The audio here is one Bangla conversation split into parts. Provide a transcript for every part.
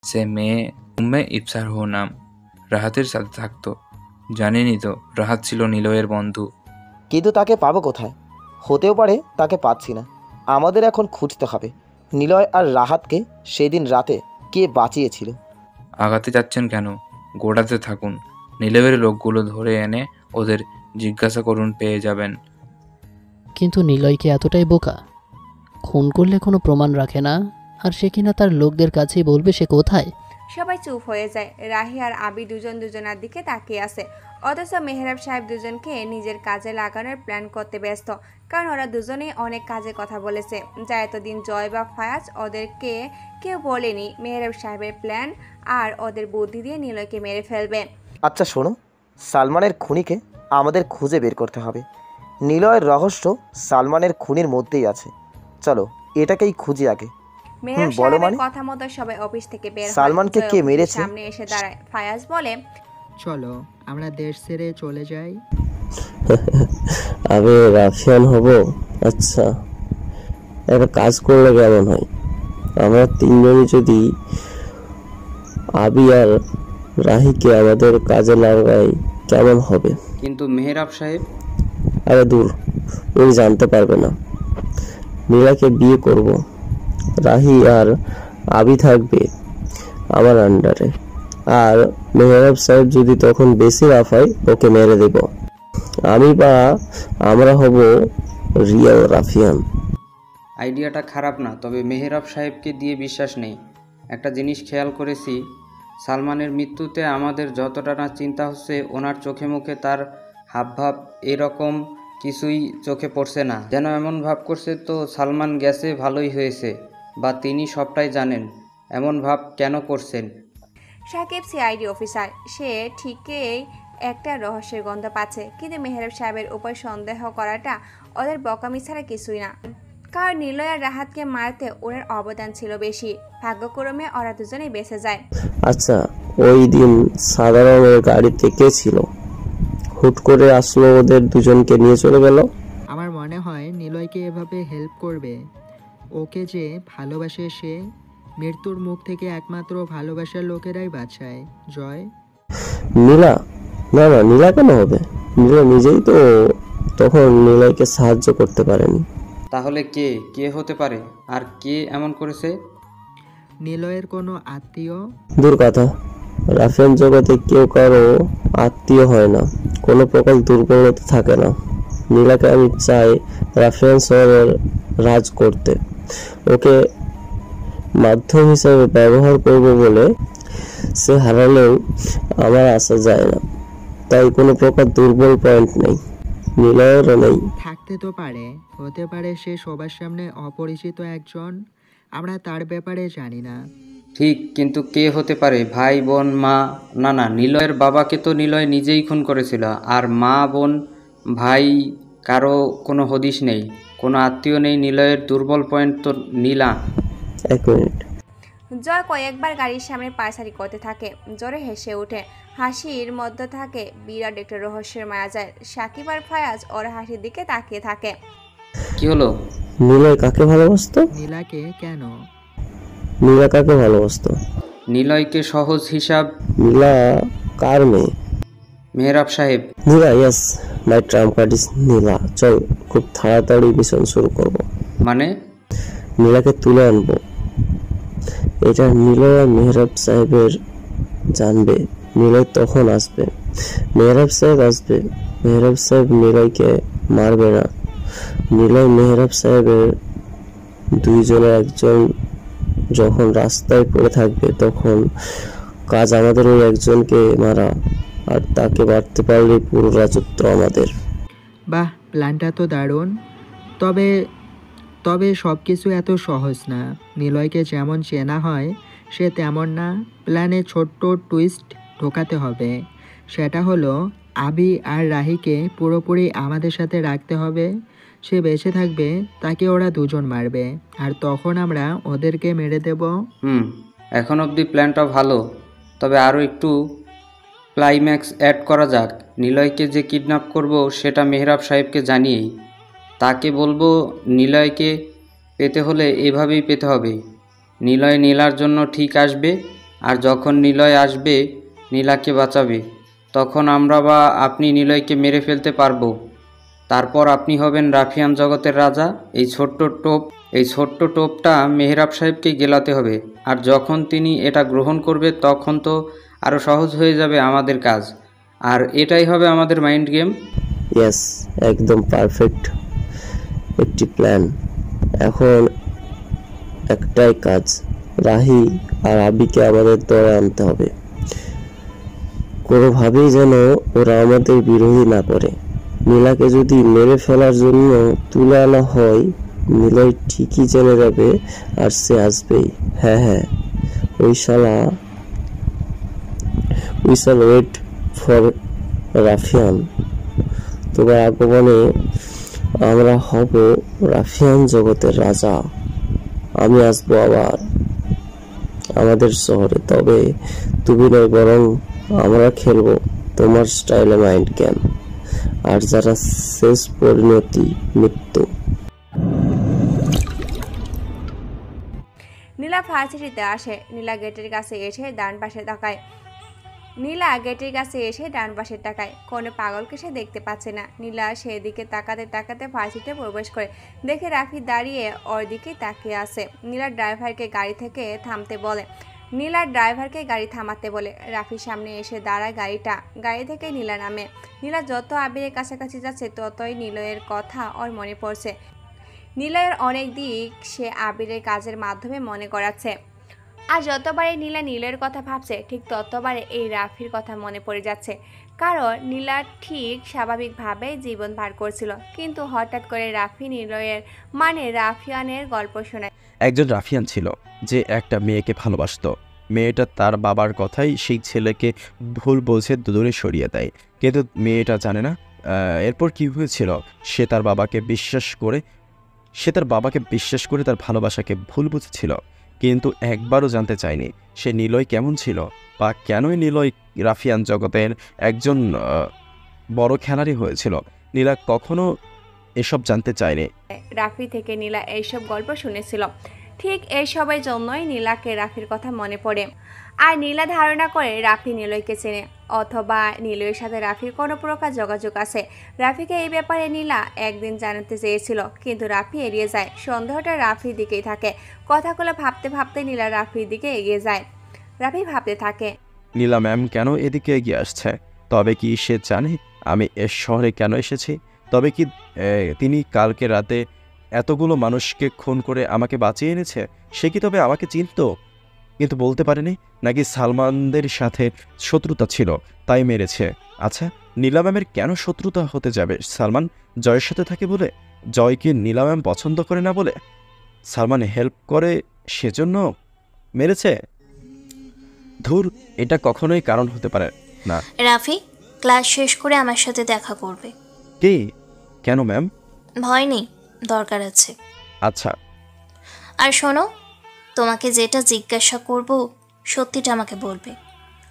সে মেয়ে উম্মে ইফসার হো নাম, রাহাতের সাথে থাকতো। জানেনই তো, রাহাত ছিল নিলয়ের বন্ধু। কিন্তু তাকে পাবো কোথায়? হতেও পারে তাকে পাচ্ছি না। আমাদের এখন খুঁজতে হবে নিলয় আর রাহাতকে সেদিন রাতে কে বাঁচিয়েছিল। আগাতে যাচ্ছেন কেন? গোড়াতে থাকুন। নিলয়ের লোকগুলো ধরে এনে ওদের জিজ্ঞাসা করুন, পেয়ে যাবেন। কিন্তু নিলয় কি এতটাই বোকা? খুন করলে কোনো প্রমাণ রাখে না, আর সে কিনা তার লোকদের কাছেই বলবে সে কোথায়। সবাই চুপ হয়ে যায়। রাহি আর আবি দুজনার দিকে তাকিয়ে আছে। অথচ মেহরাব সাহেব দুজনকে নিজের কাজে লাগানোর প্ল্যান করতে ব্যস্ত, কারণ ওরা দুজনেই অনেক কাজে কথা বলেছে, যা এতদিন জয় বা ফায়াজ ওদেরকে কেউ বলেনি। মেহরাব সাহেবের প্ল্যান আর ওদের বুদ্ধি দিয়ে নিলয়কে মেরে ফেলবে। আচ্ছা শোনো, সালমানের খুনিকে আমাদের খুঁজে বের করতে হবে। নিলয়ের রহস্য সালমানের খুনির মধ্যেই আছে। চলো এটাকেই খুঁজি আগে। মেহরাব বলো সাহেবের মানে? কথা মতো সবাই অফিস থেকে বের হয়। সালমানকে কে মেরেছে? সামনে এসে দাঁড়ায়। ফায়াজ বলে, চলো আমরা দেশ ছেড়ে চলে যাই। আমি রাফিয়ান হব? আচ্ছা, একটা কাজ করলে কেমন হয়? আমরা তিনজনই যদি আবি আর রাহিকে আমাদের কাজে লাগাই কেমন হবে? কিন্তু মেহরাব সাহেব? আরে দূর, উনি জানতে পারবে না। নীলাকে বিয়ে করব, রাহি আর আবি থাকবে আমার আন্ডারে, আর মেহরাব সাহেব যদি তখন বেশি রাফায় ওকে মেরে দেব। আমি বা আমরা হব রিয়েল রাফিয়ান। আইডিয়াটা খারাপ না, তবে মেহরাব সাহেবকে দিয়ে বিশ্বাস নেই। একটা জিনিস খেয়াল করেছি, সালমানের মৃত্যুতে আমাদের যতটা না চিন্তা হচ্ছে, ওনার চোখে মুখে তার হাবভাব এরকম কিছুই চোখে পড়ছে না। যেন এমন ভাব করছে তো সালমান গেছে ভালোই হয়েছে, বা তিনি সবটাই জানেন। এমন ভাব কেন করছেন? সাকিব সিআইডি অফিসার, সে ঠিকই একটা রহস্যের গন্ধ পাচ্ছে, কিন্তু মেহরাব সাহেবের উপর সন্দেহ করাটা ওদের বকামি ছাড়া কিছুই না। কারণ নিলয় আর রাহাতকে মারতে ওনার অবদান ছিল বেশি। ভাগ্যক্রমে ওরা দুজনেই বেঁচে যায়। আচ্ছা, ওই দিন সাদা রঙের গাড়িতে কে ছিল? হুট করে আসলো, ওদের দুজনকে নিয়ে চলে গেল। আমার মনে হয় নিলয়কে এভাবে হেল্প করবে। ওকে যে ভালোবাসে সে, মৃত্যুর মুখ থেকে একমাত্র ভালোবাসার লোকেরাই বাঁচায়। জয়? নীলা? না না, নীলা কেন হবে? নীলা নিজেই তো তখন নিলয়কে সাহায্য করতে পারেনি। তাহলে কে কে হতে পারে? আর কে এমন করেছে? নিলয়ের কোনো আত্মীয়? দূর কথা, রাফিয়ান জগতে কেউ কারো আত্মীয় হয় না, কোনো প্রকার দুর্বলতা থাকে না। নীলাকে আমি চাই রাফিয়ান শহরের রাজ করতে। ওকে মাধ্যম হিসেবে ব্যবহার করব বলে সে হারালেও আমার আশা যায় না, তাই কোনো প্রকার দুর্বল পয়েন্ট নেই, নিলয়েরও নেই। থাকতে তো পারে, হতে পারে সে সবার সামনে অপরিচিত একজন, আমরা তার ব্যাপারে জানি না। ঠিক, কিন্তু কে হতে পারে? ভাই, বোন, মা? না না, নিলয়ের বাবাকে তো নিলয় নিজেই খুন করেছিল। আর মা, বোন, ভাই কারো কোনো হদিশ নেই, কোনো আত্মীয় নেই। নিলয়ের দুর্বল পয়েন্ট তো নীলা। এক মিনিট। জয় কয়েকবার গাড়ির সামনে পায়চারি করতে থাকে। জোরে হেসে ওঠে। হাসির মধ্যে থাকে বিরাট একটা রহস্যের মায়াজাল। সাকিব আর ফায়াজ ওর হাসির দিকে তাকিয়ে থাকে। কি হলো? নিলয় কাকে ভালোবাসতো? নীলাকে কেন? নীলা কাকে ভালোবাসতো? নিলয়কে সহজ হিসাব। নীলা কার মেয়ে? Mehrab Saheb. Nila, yes, my trump card is Nila. চল খুব তাড়াতাড়ি মিশন শুরু করব। মানে? নীলাকে তুলে আনবো। এটা নিলয় আর মেহরাব সাহেবের জানবে। নিলয় তখন আসবে, মেহরাব সাহেব আসবে। মেহরাব সাহেব নিলয়কে মারবে না। নিলয় মেহরাব সাহেবের দুইজনের একজন যখন রাস্তায় পড়ে থাকবে, তখন কাজ আমাদের ওই একজনকে মারা, আর তাকে মারতে পারলে পুরো রাজত্ব আমাদের। বাহ, প্ল্যানটা তো দারুণ। তবে তবে সব কিছু এত সহজ না। নিলয়কে যেমন চেনা হয় সে তেমন না। প্ল্যানে ছোট্ট টুইস্ট ঢোকাতে হবে। সেটা হলো আবি আর রাহিকে পুরোপুরি আমাদের সাথে রাখতে হবে। সে বেঁচে থাকবে, তাকে ওরা দুজন মারবে, আর তখন আমরা ওদেরকে মেরে দেব। এখন অবধি প্ল্যানটা ভালো, তবে আরও একটু ক্লাইম্যাক্স অ্যাড করা যাক। নিলয়কে যে কিডন্যাপ করব সেটা মেহরাব সাহেবকে জানিয়েই। তাকে বলবো নিলয়কে পেতে হলে এভাবেই পেতে হবে। নিলয় নীলার জন্য ঠিক আসবে, আর যখন নিলয় আসবে নীলাকে বাঁচাবে, তখন আমরা বা আপনি নিলয়কে মেরে ফেলতে পারবো। তারপর আপনি হবেন রাফিয়ান জগতের রাজা। এই ছোট্ট টোপটা মেহরাব সাহেবকে গেলাতে হবে, আর যখন তিনি এটা গ্রহণ করবে তখন তো আরও সহজ হয়ে যাবে আমাদের কাজ। আর এটাই হবে আমাদের মাইন্ড গেম। ইয়েস, একদম পারফেক্ট একটি প্ল্যান। এখন একটাই কাজ, রাহি আর আবিকে আমাদের দলে আনতে হবে। কোনোভাবেই যেন ওরা আমাদের বিরোধী না করে। নীলাকে যদি মেরে ফেলার জন্য তুলে আনা হয়, নীলয় ঠিকই জেনে যাবে আর সে আসবেই। হ্যাঁ, উই শাল ওয়েট ফর রাফিয়ান। তোমার আগমনে আমরা হব রাফিয়ান জগতের রাজা। আমি আসবো আবার আমাদের শহরে, তবে তুমি নয়, বরং আমরা খেলবো তোমার স্টাইলে মাইন্ড গেম। আর যারা শেষ পরিণতি মৃত্যু। নীলা ভার্সিটিতে আসে। নীলা গেটের কাছে এসে ডান পাশে তাকায়। কোনো পাগলকে সে দেখতে পাচ্ছে না। নীলা সেদিকে তাকাতে তাকাতে ভার্সিটিতে প্রবেশ করে, দেখে রাফি দাঁড়িয়ে ওর দিকে তাকিয়ে আছে। নীলা ড্রাইভারকে গাড়ি থামাতে বলে। রাফির সামনে এসে দাঁড়ায় গাড়ি থেকে নীলা নামে। নীলা যত আবিরের কাছাকাছি যাচ্ছে ততই নিলয়ের কথা ওর মনে পড়ছে। নিলয়ের অনেক দিক সে আবিরের কাজের মাধ্যমে মনে করাচ্ছে। আর যতবারে নীলা নিলয়ের কথা ভাবছে, ঠিক ততবারে এই রাফির কথা মনে পড়ে যাচ্ছে। কারণ নীলা ঠিক স্বাভাবিকভাবে জীবন পার করছিল, কিন্তু হঠাৎ করে রাফি নিলয়ের রাফিয়ানের গল্প শোনায়। একজন রাফিয়ান ছিল যে একটা মেয়েকে ভালোবাসতো। মেয়েটা তার বাবার কথাই সেই ছেলেকে ভুল বোঝে দূরে সরিয়ে দেয়, কিন্তু মেয়েটা জানে না এরপর কি হয়েছিল। সে তার বাবাকে বিশ্বাস করে তার ভালোবাসাকে ভুল বুঝেছিল, কিন্তু একবারও জানতে চায়নি সে নিলয় কেমন ছিল, বা কেনই নিলয় রাফিয়ান জগতের একজন বড় খেলাড়ি হয়েছিল। নীলা কখনো এসব জানতে চায়নি। রাফি থেকে নীলা এইসব গল্প শুনেছিল। ঠিক এইসবের জন্যই নীলাকে রাফির কথা মনে পড়ে। আর নীলা ধারণা করে রাফি নিলয়কে চেনে, অথবা নিলয়ের সাথে রাফির কোনো প্রকার যোগাযোগ আছে। রাফিকে এই ব্যাপারে নীলা একদিন জানাতে চেয়েছিল, কিন্তু রাফি এড়িয়ে যায়। সন্দেহটা রাফির দিকেই থাকে। কথাগুলো ভাবতে ভাবতে নীলা রাফির দিকে এগিয়ে যায়। রাফি ভাবতে থাকে, নীলা ম্যাম কেন এদিকে এগিয়ে আসছে? তবে কি সে জানে আমি এ শহরে কেন এসেছি? তবে কি তিনি কালকে রাতে এতগুলো মানুষকে খুন করে আমাকে বাঁচিয়ে এনেছে? সে কি তবে আমাকে চিনত কিন্তু বলতে পারেনি? নাকি সালমানদের সাথে শত্রুতা ছিল তাই মেরেছে? আচ্ছা, নীলা ম্যামের কেন শত্রুতা হতে যাবে? সালমান জয়ের সাথে থাকে বলে? জয়কে নীলা ম্যাম পছন্দ করে না বলে? সালমান হেল্প করে সেজন্য মেরেছে? ধুর, এটা কখনোই কারণ হতে পারে না। রাফি, ক্লাস শেষ করে আমার সাথে দেখা করবে। কে? কেন ম্যাম? ভয় নেই, দরকার আছে। আচ্ছা। আর শোনো, তোমাকে যেটা জিজ্ঞাসা করব সত্যিটা আমাকে বলবে।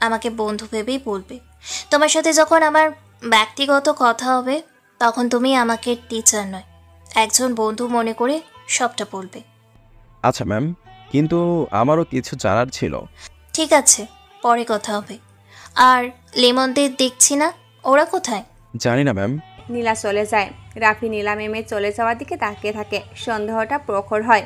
আমাকে বন্ধু ভেবেই বলবে। তোমার সাথে যখন আমার ব্যক্তিগত কথা হবে তখন তুমি আমাকে টিচার নয়, একজন বন্ধু মনে করে সবটা বলবে। আচ্ছা ম্যাম, কিন্তু আমারও কিছু জানার ছিল। ঠিক আছে, পরে কথা হবে। আর লেমনদের দেখছি না, ওরা কোথায়? জানি না ম্যাম। নীলা চলে যায়। রাফি নীলা ম্যামের চলে যাওয়ার দিকে তাকিয়ে থাকে। সন্দেহটা প্রখর হয়।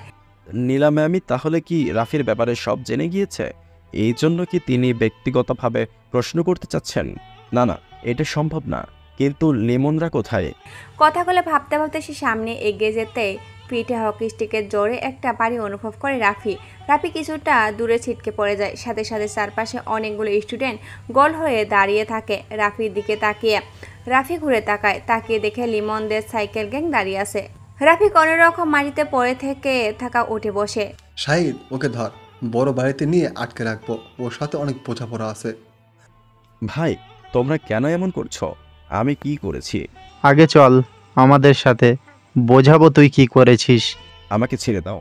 নীলা ম্যামই তাহলে কি রাফির ব্যাপারে সব জেনে গিয়েছে? এই জন্য কি তিনি ব্যক্তিগতভাবে প্রশ্ন করতে চাচ্ছেন? না, এটা সম্ভব না। কিন্তু লেমনরা কোথায়? কথাগুলো ভাবতে ভাবতে সে সামনে এগিয়ে যেতে পিঠে হকি স্টিকের জোরে একটা বাড়ি অনুভব করে রাফি। কিছুটা দূরে ছিটকে পড়ে যায়। সাথে সাথে চারপাশে অনেকগুলো স্টুডেন্ট গোল হয়ে দাঁড়িয়ে থাকে রাফির দিকে তাকিয়ে। রাফি ঘুরে তাকিয়ে দেখে লিমনদের সাইকেল গ্যাং দাঁড়িয়ে আছে। রাফি কোনো রকম মাটিতে পড়ে থাকা উঠে বসে। শাহিদ, ওকে ধর, বড় বাড়িতে নিয়ে আটকে রাখবো, ওর সাথে অনেক বোঝাপড়া আছে। ভাই, তোমরা কেন এমন করছো? আমি কি করেছি? আগে চল আমাদের সাথে, বোঝাবো তুই কি করেছিস। আমাকে ছেড়ে দাও,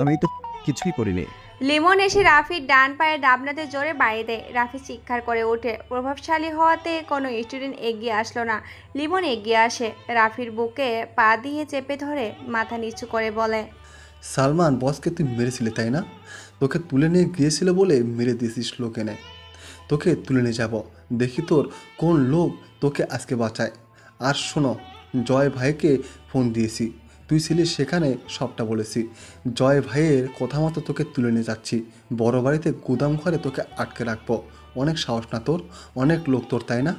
আমি তো কিছুই করিনি। লিমন এসে রাফির ডান পায়ে ডাবনাতে জোরে বাড়ি দেয়। রাফি চিৎকার করে ওঠে। প্রভাবশালী হওয়াতে কোনো স্টুডেন্ট এগিয়ে আসলো না। লিমন এগিয়ে আসে, রাফির বুকে পা দিয়ে চেপে ধরে মাথা নিচু করে বলে, সালমান বসকে তুই মেরেছিলি তাই না? তোকে তুলে নিয়ে গিয়েছিল বলে মেরে দিয়েছিস লোক এনে। তোকে তুলে নিয়ে যাব, দেখি তোর কোন লোক তোকে আজকে বাঁচায়। আর শোনো, জয় ভাইকে ফোন দিয়েছি, তুই ছিলি সেখানে, সবটা বলেছি। জয় ভাইয়ের কথা মতো তোকে তুলে নিয়ে যাচ্ছি। বড় বাড়িতে গুদাম ঘরে তোকে আটকে রাখবো। অনেক সাহস না তোর? অনেক লোক তোর তাই না?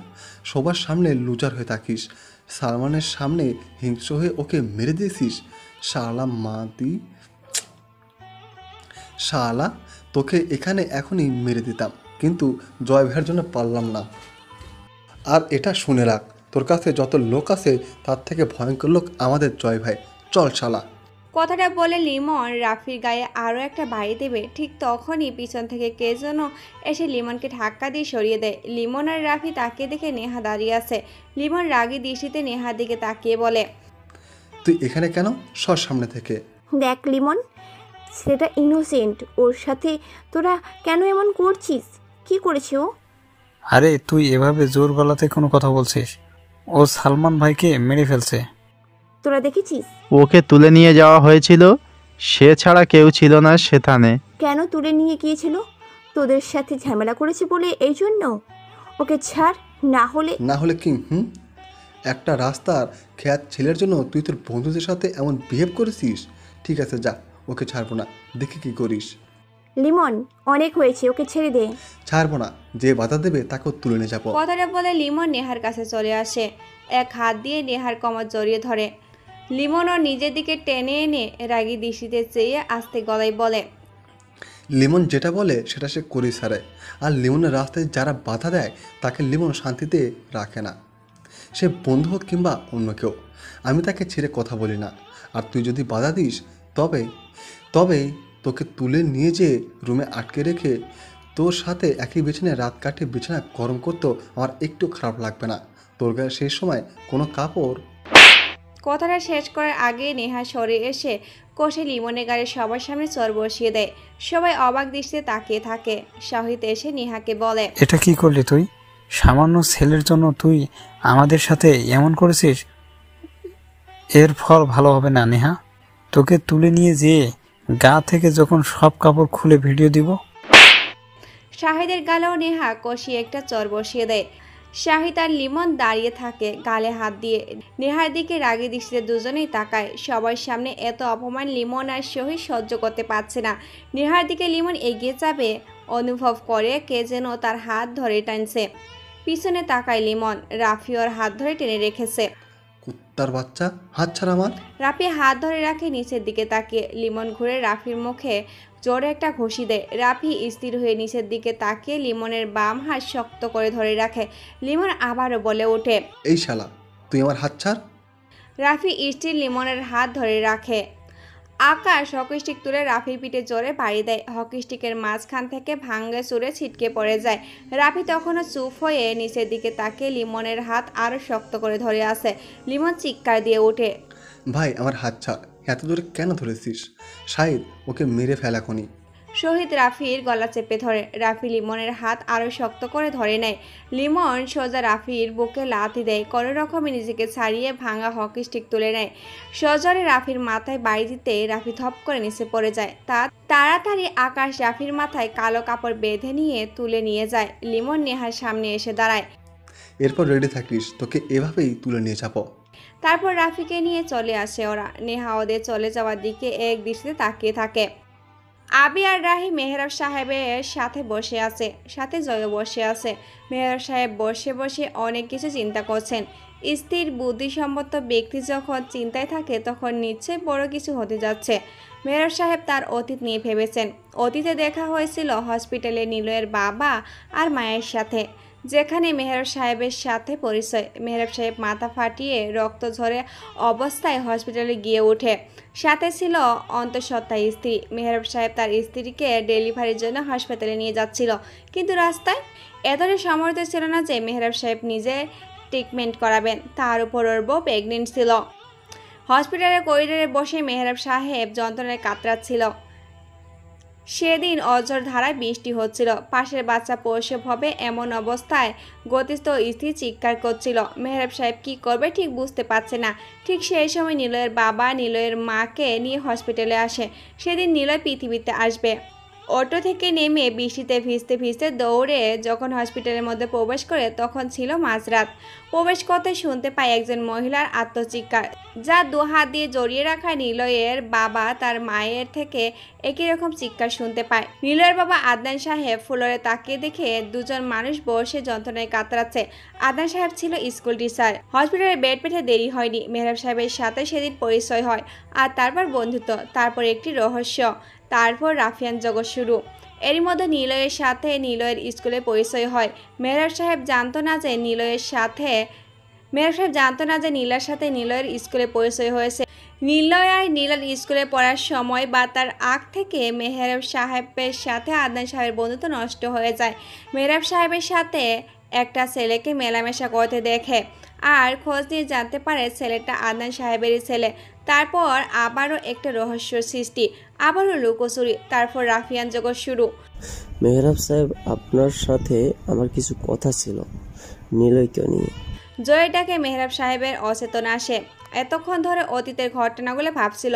সবার সামনে লুজার হয়ে থাকিস, সালমানের সামনে হিংস্র হয়ে ওকে মেরে দিয়েছিস। শালা মাদি শালা, তোকে এখানে এখনই মেরে দিতাম, কিন্তু জয় ভাইয়ের জন্য পারলাম না। আর এটা শুনে রাখ, তোর কাছে যত লোক আছে তার থেকে ভয়ঙ্কর লোক আমাদের জয় ভাই। চল শালা। কথাটা বলে লিমন রাফির গায়ে আরও একটা বাড়ি দেবে, ঠিক তখনই পিছন থেকে কে যেন এসে লিমনকে ধাক্কা দিয়ে সরিয়ে দেয়। লিমন আর রাফি তাকিয়ে দেখে নেহা দাঁড়িয়ে আছে। লিমন রাগী দৃষ্টিতে নেহার দিকে তাকিয়ে বলে, তুই এখানে কেন? সর সামনে থেকে। দেখ লিমন, সেটা ইনোসেন্ট, ওর সাথে তোরা কেন এমন করছিস? কি করেছে ও? আরে তুই এভাবে জোর গলাতে কোনো কথা বলছিস? ও সালমান ভাইকে মেরে ফেলছে। তোরা দেখেছিস? ওকে তুলে নিয়ে যাওয়া হয়েছিল, সে ছাড়া কেউ ছিল না সেখানে। কেন তুলে নিয়ে গিয়েছিল? তোদের সাথে ঝামেলা করেছে বলে এই জন্য? ওকে ছাড়, না হলে কি? একটা রাস্তার খ্যাত ছেলের জন্য তুই তোর বন্ধুদের সাথে এমন বিহেভ করেছিস? ঠিক আছে যা, ওকে ছাড়বো না, দেখি কি করিস। লিমন, অনেক হয়েছে, ওকে ছেড়ে দে। ছাড়বো না, যে বাধা দেবে তাকেও তুলে নিয়ে যাবো। কথাটা বলে লিমন নেহার কাছে চলে আসে, এক হাত দিয়ে নেহার কোমর জড়িয়ে ধরে। লিমনও নিজের দিকে টেনে এনে রাগী দৃষ্টিতে চেয়ে আস্তে গলায় বলে, লিমন যেটা বলে সেটা সে করে ছাড়ে। আর লিমনের রাস্তায় যারা বাধা দেয় তাকে লিমন শান্তিতে রাখে না, সে বন্ধু হোক কিংবা অন্য কেউ। আমি তাকে ছেড়ে কথা বলি না, আর তুই যদি বাধা দিস তবে তবে তোকে তুলে নিয়ে যেয়ে রুমে আটকে রেখে তোর সাথে একই বিছানায় রাত কাটিয়ে বিছানা গরম করতেও আমার একটু খারাপ লাগবে না। তোর গায়ে সেই সময় কোনো কাপড়। কথাটা শেষ করার আগে নেহা সরে এসে কষে লিমনের গাড়ি সবার সামনে চর বসিয়ে দেয়। সবাই অবাক দৃষ্টিতে তাকিয়ে থাকে। শাহিদ এসে নেহাকে বলে, এটা কি করলি তুই? সামান্য ছেলের জন্য তুই আমাদের সাথে এমন করেছিস? এর ফল ভালো হবে না নেহা। তোকে তুলে নিয়ে যেয়ে গা থেকে যখন সব কাপড় খুলে ভিডিও দিব। শাহিদের গালেও নেহা কষিয়ে একটা চর বসিয়ে দেয়। শাহিদ আর লিমন দাঁড়িয়ে থাকে গালে হাত দিয়ে। নেহার দিকে রাগী দৃষ্টিতে দুজনেই তাকায়। সবার সামনে এত অপমান লিমন আর শহীদ সহ্য করতে পারছে না। নেহার দিকে লিমন এগিয়ে যাবে অনুভব করে কে যেন তার হাত ধরে টানছে। পিছনে তাকায় লিমন, রাফি ওর হাত ধরে টেনে রেখেছে। কুত্তার বাচ্চা, হাত ছাড়া আমার। রাফি হাত ধরে রাখে নিচের দিকে তাকিয়ে। লিমন ঘুরে রাফির মুখে জোরে একটা ঘষি দেয়। রাফি স্থির হয়ে নিচের দিকে তাকিয়ে লিমনের বাম হাত শক্ত করে ধরে রাখে। লিমন আবারও বলে ওঠে, এই শালা, তুই আমার হাত ছাড়। রাফি স্থির লিমনের হাত ধরে রাখে। আকাশ হকি স্টিক তুলে রাফির পিঠে জোরে বাড়ি দেয়। হকি স্টিকের মাঝখান থেকে ভাঙ্গে চুরে ছিটকে পড়ে যায়। রাফি তখনও চুপ হয়ে নিচের দিকে তাকিয়ে লিমনের হাত আরও শক্ত করে ধরে আছে। লিমন চিৎকার দিয়ে ওঠে, ভাই আমার হাত ছাড়, এত জোরে কেন ধরেছিস? শাহিদ, ওকে মেরে ফেলা খনি। শহীদ রাফির গলা চেপে ধরে। রাফি লিমনের হাত আরও শক্ত করে ধরে নেয়। লিমন সোজা রাফির বুকে লাথি দেয়। কোনো রকমে নিজেকে ছাড়িয়ে ভাঙা হকি স্টিক তুলে নেয়। সজোরে রাফির মাথায় বাড়ি দিতে রাফি থপ করে নিচে পড়ে যায়। তাড়াতাড়ি আকাশ রাফির মাথায় কালো কাপড় বেঁধে নিয়ে তুলে নিয়ে যায়। লিমন নেহার সামনে এসে দাঁড়ায়। এরপর রেডি থাকিস, তোকে এভাবেই তুলে নিয়ে যাবো। তারপর রাফিকে নিয়ে চলে আসে ওরা। নেহা ওদের চলে যাওয়ার দিকে এক দৃষ্টিতে তাকিয়ে থাকে। আবি আর রাহি মেহরাব সাহেবের সাথে বসে আছে, সাথে জয় বসে আছে। মেহরাব সাহেব বসে বসে অনেক কিছু চিন্তা করছেন। স্থির বুদ্ধিসম্পন্ন ব্যক্তি যখন চিন্তায় থাকে তখন নিশ্চয়ই বড় কিছু হতে যাচ্ছে। মেহরাব সাহেব তার অতীত নিয়ে ভেবেছেন। অতীতে দেখা হয়েছিল হসপিটালে নিলয়ের বাবা আর মায়ের সাথে, যেখানে মেহরাব সাহেবের সাথে পরিচয়। মেহরাব সাহেব মাথা ফাটিয়ে রক্ত ঝরে অবস্থায় হসপিটালে গিয়ে ওঠে। সাথে ছিল অন্তঃসত্ত্বা স্ত্রী। মেহরাব সাহেব তার স্ত্রীকে ডেলিভারির জন্য হাসপাতালে নিয়ে যাচ্ছিল, কিন্তু রাস্তায় এতটা সামর্থ্য ছিল না যে মেহরাব সাহেব নিজে ট্রিটমেন্ট করাবেন। তার উপর ওর বউ প্রেগনেন্ট ছিল। হসপিটালের করিডোরে বসে মেহরাব সাহেব যন্ত্রণায় কাতরাচ্ছিল। সেদিন অঝোর ধারায় বৃষ্টি হচ্ছিল। পাশের বাচ্চা প্রসব হবে এমন অবস্থায় গতিস্থ স্থির চিৎকার করছিল। মেহরাব সাহেব কি করবে ঠিক বুঝতে পারছে না। ঠিক সেই সময় নিলয়ের বাবা নিলয়ের মাকে নিয়ে হসপিটালে আসে। সেদিন নিলয় পৃথিবীতে আসবে। অটো থেকে নেমে বৃষ্টিতে ভিজতে ভিজতে দৌড়ে যখন হসপিটালের মধ্যে প্রবেশ করে তখন ছিল মাঝরাত। প্রবেশ করতে শুনতে পায় একজন মহিলার আত্মচিৎকার, যা দু হাত দিয়ে জড়িয়ে রাখা নিলয়ের বাবা তার মায়ের থেকে একই রকম চিৎকার শুনতে পায়। নিলয়ের বাবা আদনান সাহেব ফ্লোরে তাকিয়ে দেখে দুজন মানুষ বসে যন্ত্রণায় কাতরাচ্ছে। আদনান সাহেব ছিল স্কুল টিচার। হসপিটালের বেড পেতে দেরি হয়নি। মেহরাব সাহেবের সাথে সেদিন পরিচয় হয়, আর তারপর বন্ধুত্ব, তারপর একটি রহস্য, তারপর রাফিয়ান জগৎ শুরু। এরই মধ্যে নিলয়ের সাথে নিলয়ের স্কুলে পরিচয় হয়। মেহরাব সাহেব জানতো না যে নীলার সাথে নিলয়ের স্কুলে পরিচয় হয়েছে। নিলয় আর নীলার স্কুলে পড়ার সময় বা তার আগ থেকে মেহরাব সাহেবের সাথে আদনান সাহেবের বন্ধুত্ব নষ্ট হয়ে যায়। মেহরাব সাহেবের সাথে একটা ছেলেকে মেলামেশা করতে দেখে আর খোঁজ নিয়ে জানতে পারে ছেলেটা আদনান সাহেবেরই ছেলে। তারপর আবারও একটা রহস্য সৃষ্টি, আবারও লুকোচুরি, তারপর রাফিয়ান জগৎ শুরু। মেহরাব সাহেব, আপনার সাথে আমার কিছু কথা ছিল নিলয়কে নিয়ে। জয়টাকে মেহরাব সাহেবের অচেতন আসে। এতক্ষণ ধরে অতীতের ঘটনাগুলো ভাবছিল।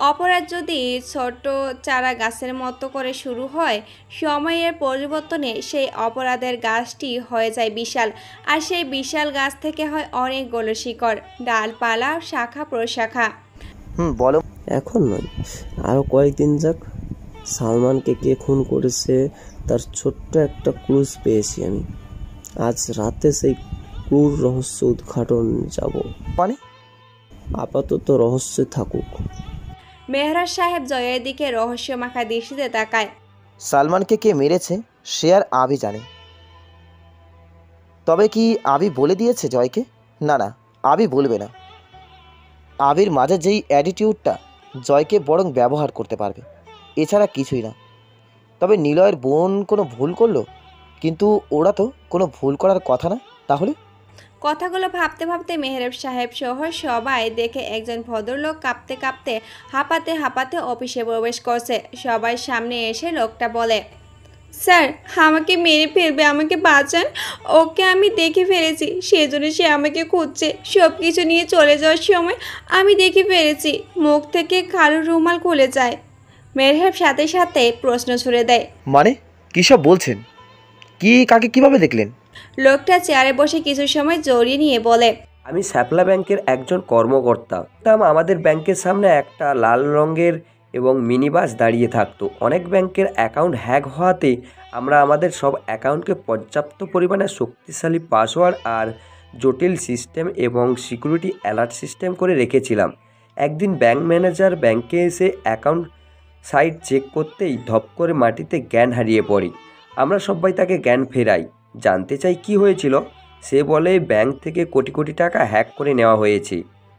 অপরাধ যদি ছোট চারা গাছের মতো করে শুরু হয়, সময়ের পরিবর্তনে সেই অপরাধের গাছটি হয়ে যায় বিশাল, আর সেই বিশাল গাছ থেকে হয় অনেকগুলো শিকড়, ডালপালা, শাখা প্রশাখা। বলো। এখন নয়, আরো কয়েকদিন যাক। সালমানকে কে খুন করেছে তার ছোট্ট একটা ক্লুজ পেয়েছি আমি। আজ রাতে সেই ক্লুর রহস্য উদ্ঘাটন যাব। মানে? আপাতত রহস্য থাকুক। মেহরাব সাহেব জয়ের দিকে রহস্যমাখা দৃষ্টিতে তাকায়। সালমানকে কে মেরেছে সে আর আবি জানে। তবে কি আবি বলে দিয়েছে জয়কে? না না, আবি বলবে না। আবির মাঝে যেই অ্যাটিটিউডটা, জয়কে বরং ব্যবহার করতে পারবে, এছাড়া কিছুই না। তবে নিলয়ের বোন কোনো ভুল করলো, কিন্তু ওরা তো কোনো ভুল করার কথা না। তাহলে কথাগুলো ভাবতে ভাবতে মেহরাব সাহেব সহ সবাই দেখে একজন ভদ্রলোক কাঁপতে কাঁপতে হাঁপাতে অফিসে প্রবেশ করছে। সবাই সামনে এসে লোকটা বলে, স্যার আমাকে মেরে ফেলবে, আমাকে বাঁচান, ওকে আমি দেখে ফেলেছি, সেজন্য সে আমাকে খুঁজছে। সব কিছু নিয়ে চলে যাওয়ার সময় আমি দেখে ফেলেছি, মুখ থেকে কালো রুমাল খুলে যায়। মেহরাব সাথে সাথে প্রশ্ন ছুড়ে দেয়, মানে কী সব বলছেন? কাকে কিভাবে দেখলেন? লোকটা চেয়ারে বসে কিছু সময় জড়িয়ে নিয়ে বলে, আমি স্যাপলা ব্যাংকের একজন কর্মকর্তা। আমাদের ব্যাংকের সামনে একটা লাল রঙের এবং মিনি বাস দাঁড়িয়ে থাকতো। অনেক ব্যাংকের অ্যাকাউন্ট হ্যাক হওয়াতে আমরা আমাদের সব অ্যাকাউন্টকে পর্যাপ্ত পরিমাণে শক্তিশালী পাসওয়ার্ড আর জটিল সিস্টেম এবং সিকিউরিটি অ্যালার্ট সিস্টেম করে রেখেছিলাম। একদিন ব্যাংক ম্যানেজার ব্যাংকে এসে অ্যাকাউন্ট সাইট চেক করতেই ধপ করে মাটিতে জ্ঞান হারিয়ে পড়ি। আমরা সবাই তাকে জ্ঞান ফেরাই। জানতে চাই কি হয়েছিল। সে বলে ব্যাংক থেকে কোটি কোটি টাকা হ্যাক করে নেওয়া হয়েছে।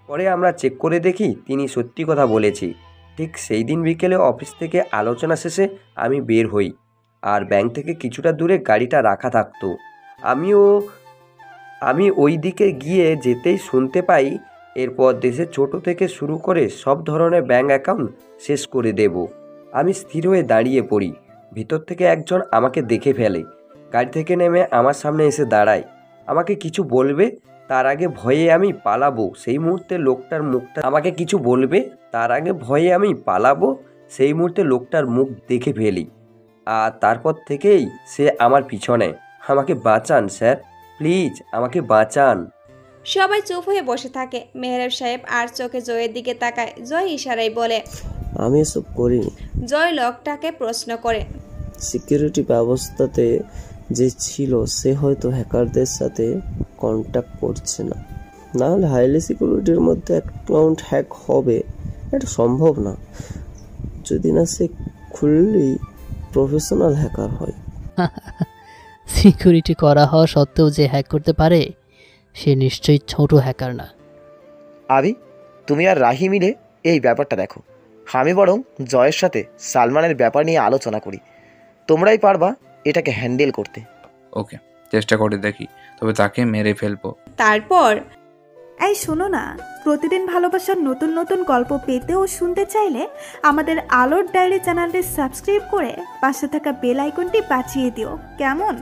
পরে আমরা চেক করে দেখি তিনি সত্যি কথা বলেছি। ঠিক সেই দিন বিকেলে অফিস থেকে আলোচনা শেষে আমি বের হই, আর ব্যাংক থেকে কিছুটা দূরে গাড়িটা রাখা থাকতো। আমি ওই দিকে গিয়ে যেতেই শুনতে পাই, এরপর দেশে ছোট থেকে শুরু করে সব ধরনের ব্যাংক অ্যাকাউন্ট শেষ করে দেব। আমি স্থির হয়ে দাঁড়িয়ে পড়ি। ভিতর থেকে একজন আমাকে দেখে ফেলে, গাড়ি থেকে নেমে আমার সামনে এসে দাঁড়ায়। আমাকে কিছু বলবে তার আগে ভয়ে আমি পালাবো, সেই মুহূর্তে লোকটার মুখটা আমাকে কিছু বলবে তার আগে ভয়ে আমি পালাবো, সেই মুহূর্তে লোকটার মুখ দেখে ফেলি। আর তারপর থেকেই সে আমার পিছনে। আমাকে বাঁচান স্যার, প্লিজ আমাকে বাঁচান। সবাই চুপ হয়ে বসে থাকে। মেহরাব সাহেব আর চোখে জয়ের দিকে তাকায়। জয় ইশারায় বলে, আমি এসব করিনি। জয় লোকটাকে প্রশ্ন করে, সিকিউরিটি ব্যবস্থাতে যে ছিল সে হয়তো হ্যাকারদের সাথে কন্ট্যাক্ট করছে না, নাহলে হাইলি সিকিউরিটির মধ্যে অ্যাকাউন্ট হ্যাক হবে এটা সম্ভব না, যদি না সে খুললি প্রফেশনাল হ্যাকার হয়। সিকিউরিটি করা হওয়া সত্ত্বেও যে হ্যাক করতে পারে সে নিশ্চয়ই ছোট হ্যাকার না। আবি, তুমি আর রাহি মিলে এই ব্যাপারটা দেখো। আমি বরং জয়ের সাথে সালমানের ব্যাপার নিয়ে আলোচনা করি। তোমরাই পারবা এটাকে হ্যান্ডেল করতে। ওকে, চেষ্টা করে দেখি, তবে তাকে মেরে ফেলবো। তারপর এই শোনো না, প্রতিদিন ভালোবাসার নতুন নতুন গল্প পেতে ও শুনতে চাইলে আমাদের আলোর ডায়েরি চ্যানেলটি সাবস্ক্রাইব করে পাশে থাকা বেল আইকনটি বাজিয়ে দিও, কেমন?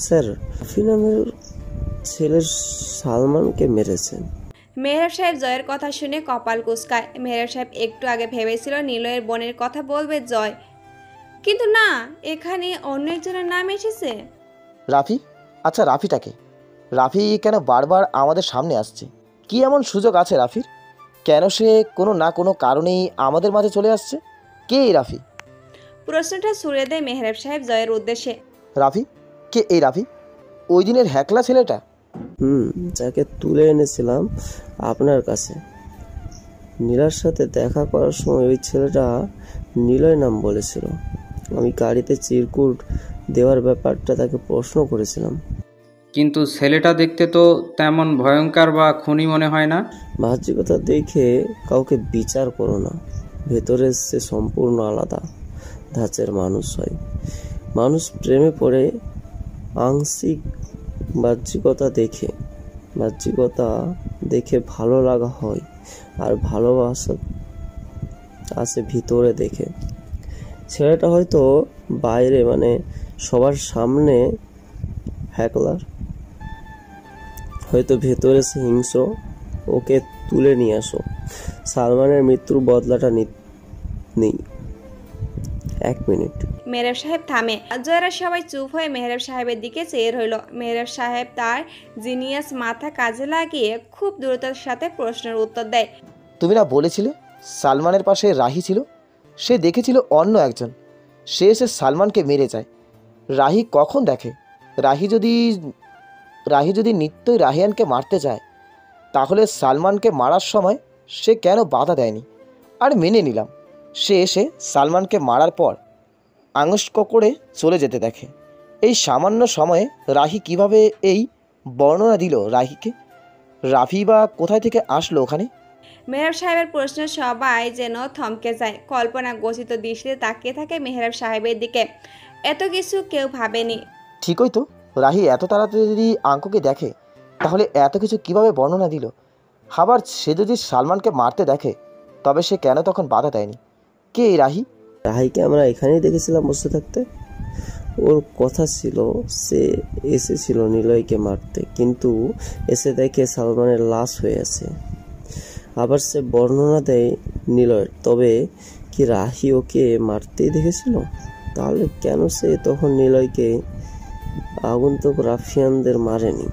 স্যার, রাফি নামের ছেলের সালমানকে মেরেছেন। মেহরাব সাহেব জয়ের কথা শুনে কপাল কুঁচকায়। মেহরাব সাহেব একটু আগে ভেবেছিল নিলয়ের বোনের কথা বলবে জয়, কিন্তু না, এখানে অন্য একজনের নাম এসেছে। রাফি? আচ্ছা, রাফিটাকে রাফি কেন বারবার আমাদের সামনে আসছে? কি এমন সুযোগ আছে রাফির? কেন সে কোনো না কোনো কারণেই আমাদের মাঝে চলে আসছে? কে এই রাফি? প্রশ্নটা ছুড়ে দেয় মেহরাব সাহেব জয়ের উদ্দেশ্যে। রাফি? কে এই রাফি? ওই দিনের হ্যাকলা ছেলেটা? যাকে তুলে এনেছিলাম আপনার কাছে। নীলার সাথে দেখা করার সময় ওই ছেলেটা নিলয় নাম বলেছিল। আমি গাড়িতে চিরকুট দেওয়ার ব্যাপারটা তাকে প্রশ্ন করেছিলাম। কিন্তু ছেলেটা দেখতে তো তেমন ভয়ঙ্কর বা খুনি মনে হয় না। বাহ্যিকতা দেখে কাউকে বিচার করো না। ভেতরে সে সম্পূর্ণ আলাদা ধাঁচের মানুষ হয়। মানুষ প্রেমে পড়ে আংশিক বাহ্যিকতা দেখে ভালো লাগা হয়, আর ভালোবাসা আছে ভিতরে দেখে। ছেলেটা হয়তো বাইরে মানে সবার সামনে হ্যাকলার, হয়তো ভেতরে সে হিংস্র। ওকে তুলে নিয়ে আসো। সালমানের মৃত্যুর বদলাটা নেই। 1 মিনিট। মেহরাব সাহেব থামে। জয়েরা সবাই চুপ হয়ে মেহরাব সাহেবের দিকে চেয়ে রইল। মেহরাব সাহেব তার জিনিয়াস মাথা কাজে লাগিয়ে খুব দ্রুততার সাথে প্রশ্নের উত্তর দেয়। তুমি না বলেছিলে সালমানের পাশে রাহি ছিল? সে দেখেছিল অন্য একজন। সে এসে সালমানকে মেরে যায়। রাহি কখন দেখে? রাহি যদি নিত্যই রাহিয়ানকে মারতে যায়, তাহলে সালমানকে মারার সময় সে কেন বাধা দেয়নি? আর মেনে নিলাম সে এসে সালমানকে মারার পর আঙুষ্ক করে চলে যেতে দেখে। এই সামান্য সময়ে রাহি কিভাবে এই বর্ণনা দিল রাহিকে? রাফি বা কোথায় থেকে আসলো ওখানে? মেহরাব সাহেবের প্রশ্ন সবাই যেন থমকে যায়। কল্পনা গঠিত দৃষ্টিতে তাকিয়ে থাকে মেহরাব সাহেবের দিকে। এত কিছু কেউ ভাবেনি। ঠিকই তো, রাহি এত তাড়াতাড়ি যদি আঙ্কুকে দেখে, তাহলে এত কিছু কিভাবে বর্ণনা দিল? আবার সে যদি সালমানকে মারতে দেখে, তবে সে কেন তখন বাধা দেয়নি? কে এই রাহি? রাহিকে আমরা এখানেই দেখেছিলাম বসে থাকতে। ওর কথা ছিল সে এসেছিল নিলয়কে মারতে, কিন্তু এসে দেখে সালমানের লাশ হয়ে আছে। আবার সে বর্ণনা দেয় নিলয়ের। তবে কি রাহি ওকে মারতেই দেখেছিল? তাহলে কেন সে তখন নিলয়কে আগন্তুক রাফিয়ানদের মারেনি?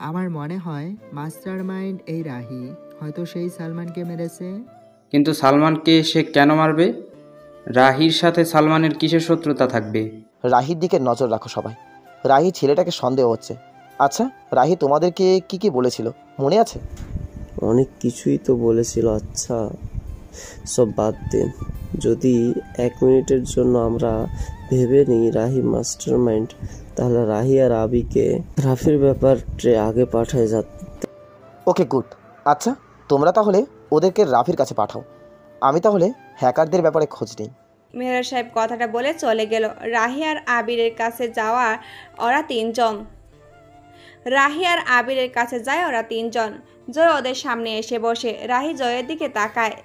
আমার মনে হয় মাস্টার মাইন্ড এই রাহি, হয়তো সেই সালমানকে মেরেছে। কিন্তু সালমানকে সে কেন মারবে? রাহির সাথে সালমানের কিসের শত্রুতা থাকবে? রাহির দিকে নজর রাখো সবাই। রাহি ছেলেটাকে সন্দেহ হচ্ছে। আচ্ছা, রাহি তোমাদেরকে কি কি বলেছিল মনে আছে? অনেক কিছুই তো বলেছিল। আচ্ছা, সব বাদ দেন। যদি 1 মিনিটের জন্য আমরা ভেবে নিই রাহি মাস্টার মাইন্ড, তাহলে রাহি আর আবিকে রাফির ব্যাপারটা আগে পাঠায় যাচ্ছে। ওকে, গুড। আচ্ছা, তোমরা তাহলে ওদেরকে রাফির কাছে পাঠাও। আমি তাহলে হ্যাকারদের ব্যাপারে খোঁজ নিই। মেহরাব সাহেব কথাটা বলে চলে গেল। রাহি আর আবিরের কাছে যায় ওরা তিনজন। জয় ওদের সামনে এসে বসে। রাহি জয়ের দিকে তাকায়।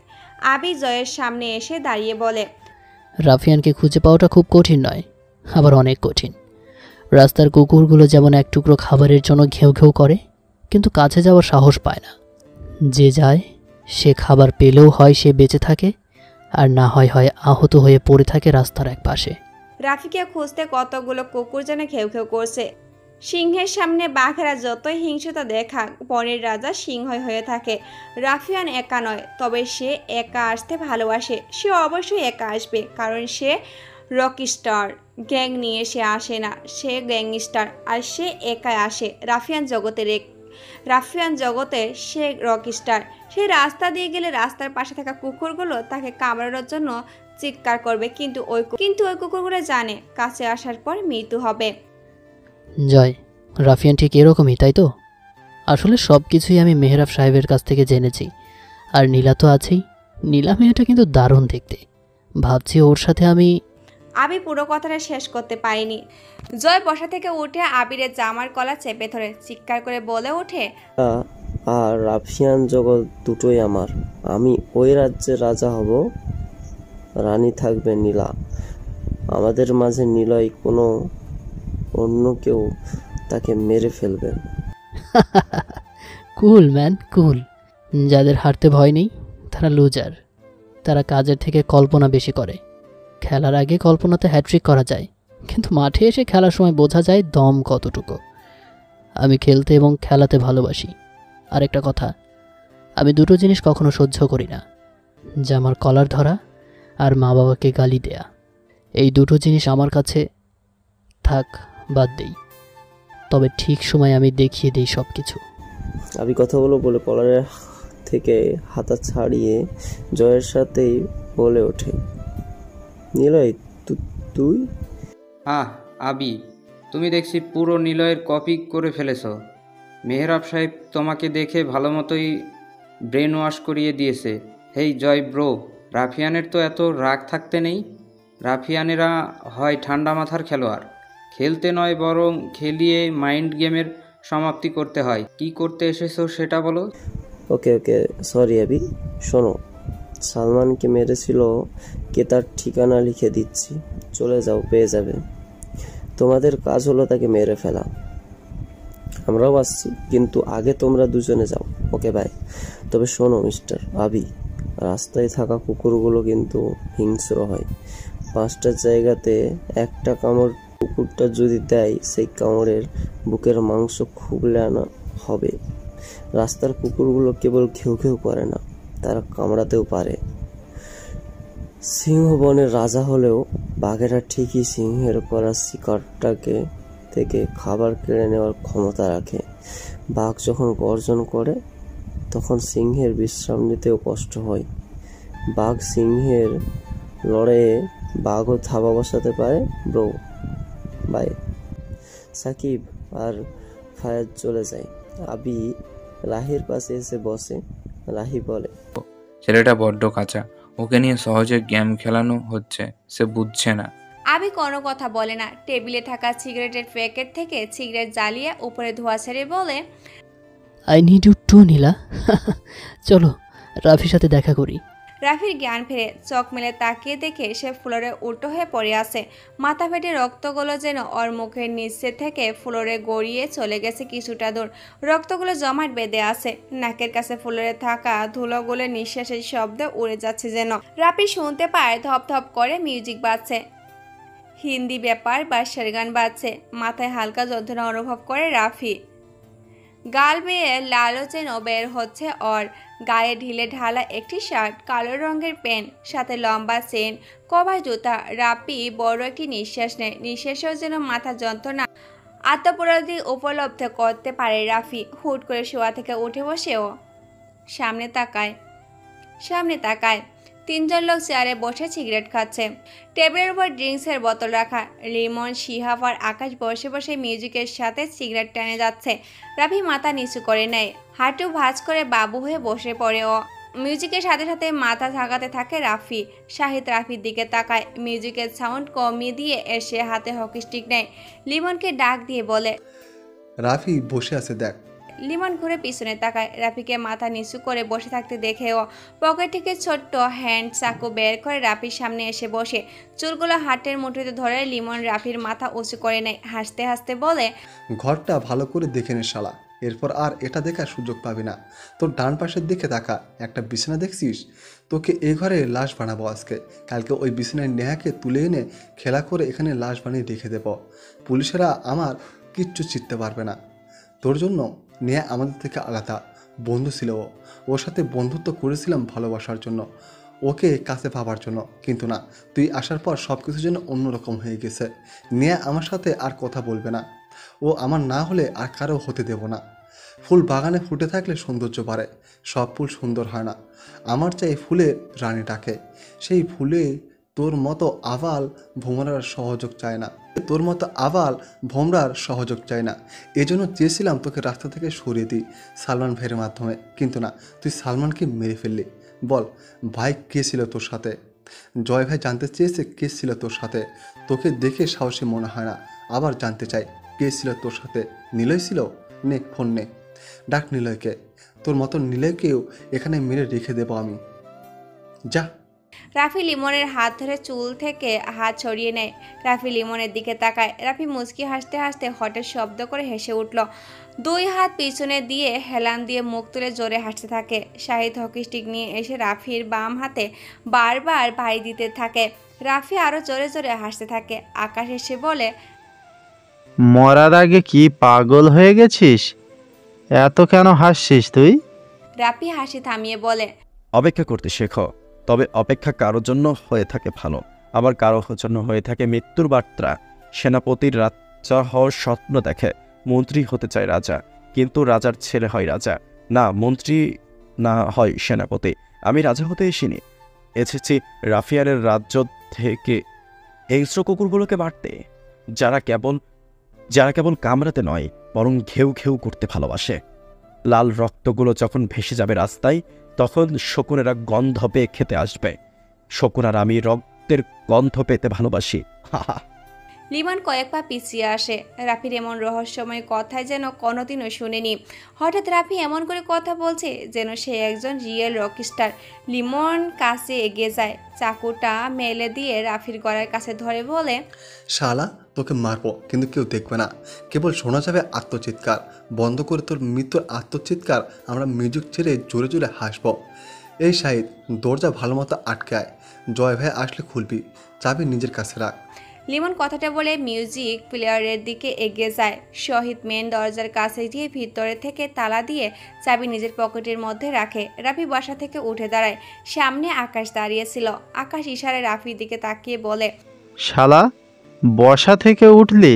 আবি জয়ের সামনে এসে দাঁড়িয়ে বলে, রাফিয়ানকে খুঁজে পাওয়াটা খুব কঠিন নয়, আবার অনেক কঠিন। রাস্তার কুকুরগুলো যেমন এক টুকরো খাবারের জন্য ঘেউ ঘেউ করে, কিন্তু কাছে যাওয়ার সাহস পায় না। যে যায় সে খাবার পেলেও হয় সে বেঁচে থাকে, আর না হয় আহত হয়ে পড়ে থাকে রাস্তার এক পাশে। রাফিকে খুঁজতে কতগুলো কুকুর যেন ঘেউ ঘেউ করছে। সিংহের সামনে বাঘেরা যতই হিংস্রতা দেখাক, বনের রাজা সিংহই হয়ে থাকে। রাফিয়ান একা নয়, তবে সে একা আসতে ভালোবাসে। সে অবশ্যই একা আসবে, কারণ সে রকস্টার। গ্যাং নিয়ে সে আসে না, সে গ্যাংস্টার, আর সে একাই আসে। রাফিয়ান জগতের সে রকস্টার। সে রাস্তা দিয়ে গেলে রাস্তার পাশে থাকা কুকুরগুলো তাকে কামড়ানোর জন্য চিৎকার করবে, কিন্তু ওই কুকুরগুলো জানে কাছে আসার পর মৃত্যু হবে। জয়, রাফিয়ান ঠিক এরকমই, তাই তো? আসলে সব কিছুই আমি মেহরাব সাহেবের কাছ থেকে জেনেছি। আর নীলা তো আছেই। নীলা মেয়েটা কিন্তু দারুণ দেখতে। ভাবছি ওর সাথে আমি। আবি পুরো কথাটা শেষ করতে পারেনি। জয় বসা থেকে উঠে আবিরের জামার কলা চেপে ধরে চিৎকার করে বলে ওঠে, আর রাফিয়ান জগৎ দুটোই আমার। আমি ওই রাজ্যের রাজা হব, রানী থাকবে নীলা। আমাদের মাঝে নিলয় কোনো অন্য কেউ তাকে মেরে ফেলবে। কুল ম্যান কুল। যাদের হারতে ভয় নেই তারা লুজার। তারা কাজের থেকে কল্পনা বেশি করে। খেলার আগে কল্পনাতে হ্যাট্রিক করা যায়, কিন্তু মাঠে এসে খেলার সময় বোঝা যায় দম কতটুকু। আমি খেলতে এবং খেলাতে ভালোবাসি। আরেকটা কথা, আমি দুটো জিনিস কখনো সহ্য করি না, জামার কলার ধরা আর মা বাবাকে গালি দেয়া। এই দুটো জিনিস আমার কাছে থাক, বাদ দেই, তবে ঠিক সময় আমি দেখিয়ে দিই সব কিছু। আমি কথা বলে কলারের থেকে হাতা ছাড়িয়ে জয়ের সাথেই বলে ওঠে, নিলয় তুই? আবি, তুমি দেখছি পুরো নিলয়ের কপি করে ফেলেছ। মেহরাব সাহেব তোমাকে দেখে ভালো মতোই ব্রেন ওয়াশ করিয়ে দিয়েছে। হেই জয় ব্রো, রাফিয়ানের তো এত রাগ থাকতে নেই। রাফিয়ানেরা হয় ঠান্ডা মাথার খেলোয়াড়, খেলতে নয় বরং খেলিয়ে মাইন্ড গেমের সমাপ্তি করতে হয়। কি করতে এসেছো সেটা বলো। ওকে সরি আবি। শোনো, সালমানকে মেরেছিল কে তার ঠিকানা লিখে দিচ্ছি, চলে যাও, পেয়ে যাবে। তোমাদের কাজ হলো তাকে মেরে ফেলা। আমরাও আসছি, কিন্তু আগে তোমরা দুজনে যাও। Okay bye. তবে শোনো মিস্টার আবি, রাস্তায় থাকা কুকুরগুলো কিন্তু হিংস্র হয়। 5টা জায়গাতে একটা কামড় কুকুরটা যদি দেয়, সেই কামড়ের বুকের মাংস খুবলে আনা হবে। রাস্তার কুকুরগুলো কেবল ঘেউ ঘেউ করে না, তারা কামড়াতেও পারে। সিংহ বনের রাজা হলেও বাঘেরা ঠিকই সিংহের করা শিকারটাকে থেকে খাবার কেড়ে নেওয়ার ক্ষমতা রাখে। বাঘ যখন গর্জন করে তখন সিংহের বিশ্রাম নিতেও কষ্ট হয়। বাঘ সিংহের লড়াইয়ে বাঘও থাবা বসাতে পারে। Bro bye. সাকিব আর ফায়াজ চলে যায়। আবি রাহির পাশে এসে বসে। রাহি বলে, ছেলেটা বড্ড কাঁচা, ওকে নিয়ে সহজে গেম খেলানো হচ্ছে, সে বুঝছে না। আবি কোনো কথা বলে না। টেবিলে থাকা সিগারেটের প্যাকেট থেকে সিগারেট জ্বালিয়ে উপরে ধোঁয়া ছেড়ে বলে, আই নিড ইউ টু নীলা। চলো রাফির সাথে দেখা করি। রাফির জ্ঞান ফিরে চোখ মেলে তাকিয়ে দেখে সে ফ্লোরে উল্টো হয়ে পড়ে আছে। মাথা ফেটে রক্তগুলো যেন ওর মুখের নিচে থেকে ফ্লোরে গড়িয়ে চলে গেছে কিছুটা দূর। রক্তগুলো জমাট বেঁধে আছে। নাকের কাছে ফ্লোরে থাকা ধুলোগুলো নিঃশ্বাসের শব্দে উড়ে যাচ্ছে যেন। রাফি শুনতে পায় ধপ ধপ করে মিউজিক বাজছে, হিন্দি ব্যাপার বাদশার গান বাজছে। মাথায় হালকা যন্ত্রণা অনুভব করে রাফি। গাল বেয়ে লালও যেন বের হচ্ছে ওর। গায়ে ঢিলে ঢালা একটি শার্ট, কালো রঙের প্যান্ট, সাথে লম্বা চেন, কভার জুতা। রাফি বড় একটি নিঃশ্বাস নেয়। নিঃশ্বাসেও যেন মাথা যন্ত্রণা আত্মপরাধী উপলব্ধ করতে পারে রাফি। হুট করে শোয়া থেকে উঠে বসেও সামনে তাকায়। 3জন লোক চেয়ারে বসে সিগারেট খাচ্ছে। টেবিলের উপর ড্রিঙ্কসের বোতল রাখা। লিমন, শিহাব আর আকাশ বসে বসে মিউজিকের সাথে সিগারেট টানে যাচ্ছে। রাফি মাথা নিচু করে নেয়, হাঁটু ভাঁজ করে বাবু হয়ে বসে পড়ে ও। মিউজিকের সাথে সাথে মাথা ঝাঁকাতে থাকে রাফি। শাহিদ রাফির দিকে তাকায়। মিউজিকের সাউন্ড কমিয়ে দিয়ে এসে হাতে হকি স্টিক নেয়। লিমনকে ডাক দিয়ে বলে, রাফি বসে আছে দেখ। লিমন ঘুরে পিছনে তাকায়। রাফিকে মাথা নিচু করে বসে থাকতে দেখেও পকেট থেকে ছোট্ট হ্যান্ড চাকু বের করে রাফির সামনে এসে বসে। চুলগুলো হাতের মুঠোতে ধরে লিমন রাফির মাথা উঁচু করে নেয়। হাসতে হাসতে বলে, ঘরটা ভালো করে দেখে নে শালা, এরপর আর এটা দেখার সুযোগ পাবি না। তোর ডান পাশের দিকে তাকা, একটা বিছানা দেখছিস? তোকে এই ঘরে লাশ বানাবো আজকে। কালকে ওই বিছানায় নেহাকে তুলে এনে খেলা করে এখানে লাশ বানিয়ে রেখে দেব। পুলিশেরা আমার কিচ্ছু চিনতে পারবে না। তোর জন্য নেহা আমাদের থেকে আলাদা বন্ধু ছিল। ওর সাথে বন্ধুত্ব করেছিলাম ভালোবাসার জন্য, ওকে কাছে পাবার জন্য। কিন্তু না, তুই আসার পর সব কিছুর জন্য অন্যরকম হয়ে গেছে। নেহা আমার সাথে আর কথা বলবে না। ও আমার না হলে আর কারো হতে দেব না। ফুল বাগানে ফুটে থাকলে সৌন্দর্য বাড়ে, সব ফুল সুন্দর হয় না। আমার চাই ফুলের রানীটাকে। সেই ফুলে তোর মতো আবাল ভোমরার সহযোগ চায় না। এজন্য চেয়েছিলাম তোকে রাস্তা থেকে সরিয়ে দিই সালমান ভাইয়ের মাধ্যমে, কিন্তু না, তুই সালমানকে মেরে ফেললি। বল ভাই কে ছিল তোর সাথে? জয় ভাই জানতে চেয়েছে কে ছিল তোর সাথে। তোকে দেখে সাহসী মনে হয় না, আবার জানতে চাই কে ছিল তোর সাথে। নিলয় ছিল? নে ফোন নে, ডাক নিলয়কে। তোর মতো নিলয়কেও এখানে মেরে রেখে দেবো আমি। যা। রাফি লিমনের হাত ধরে চুল থেকে হাত ছড়িয়ে নেয়। রাফি লিমনের দিকে তাকায়। রাফি মুচকি হাসতে হাসতে হঠাৎ শব্দ করে হেসে উঠল। দুই হাত পিছনে দিয়ে হেলান দিয়ে মুখ তুলে জোরে হাসতে থাকে। শাহিদ হকি স্টিক নিয়ে এসে রাফির বাম হাতে বারবার বাড়ি দিতে থাকে। রাফি আরো জোরে জোরে হাসতে থাকে। আকাশ এসে বলে, মরার আগে কি পাগল হয়ে গেছিস? এত কেন হাসছিস তুই? রাফি হাসি থামিয়ে বলে, অপেক্ষা করতে শেখো। তবে অপেক্ষা কারোর জন্য হয়ে থাকে ভালো, আবার কারোর জন্য হয়ে থাকে মৃত্যুর বার্তা। সেনাপতির রাজা হওয়ার স্বপ্ন দেখে, মন্ত্রী হতে চায় রাজা, কিন্তু রাজার ছেলে হয় রাজা, না মন্ত্রী না হয় সেনাপতি। আমি রাজা হতে এসেছি রাফিয়ারের রাজ্য থেকে হিংস্র কুকুরগুলোকে মারতে, যারা কেবল কামড়াতে নয় বরং ঘেউ ঘেউ করতে ভালোবাসে। লাল রক্তগুলো যখন ভেসে যাবে রাস্তায়, তখন শকুনেরা গন্ধ পেয়ে খেতে আসবে। শকুন আর আমি রক্তের গন্ধ পেতে ভালোবাসি। লিমন কয়েক পা পিছিয়ে আসে। রাফির এমন রহস্যময় কথায় যেন কোনোদিনও শুনেনি। হঠাৎ রাফি এমন করে কথা বলছে যেন সে একজন রিয়েল রকস্টার। লিমন কাছে এগিয়ে যায়, চাকুটা মেলে দিয়ে রাফির গলার কাছে ধরে বলে, শালা তোকে মারবো, কিন্তু কেউ দেখবে না, কেবল শোনা যাবে আত্মচিৎকার। বন্ধ করে তোর মৃত্যুর আত্মচিৎকার আমরা মিউজিক ছেড়ে জোরে জোরে হাসবো। এই শাহিদ, দরজা ভালো মতো আটকায়, জয় ভাই আসলে খুলবি, চাবি নিজের কাছে রাখ। লিমন কথাটা বলে মিউজিক প্লেয়ারের দিকে এগিয়ে যায়। শহীদ মেন দরজার কাছে গিয়ে ভিতরে থেকে তালা দিয়ে চাবি নিজের পকেটের মধ্যে রাখে। রাফি বাসা থেকে উঠে দাঁড়ায়। সামনে আকাশ দাঁড়িয়েছিল। আকাশ ইশারায় রাফির দিকে তাকিয়ে বলে, শালা, বসা থেকে উঠলি?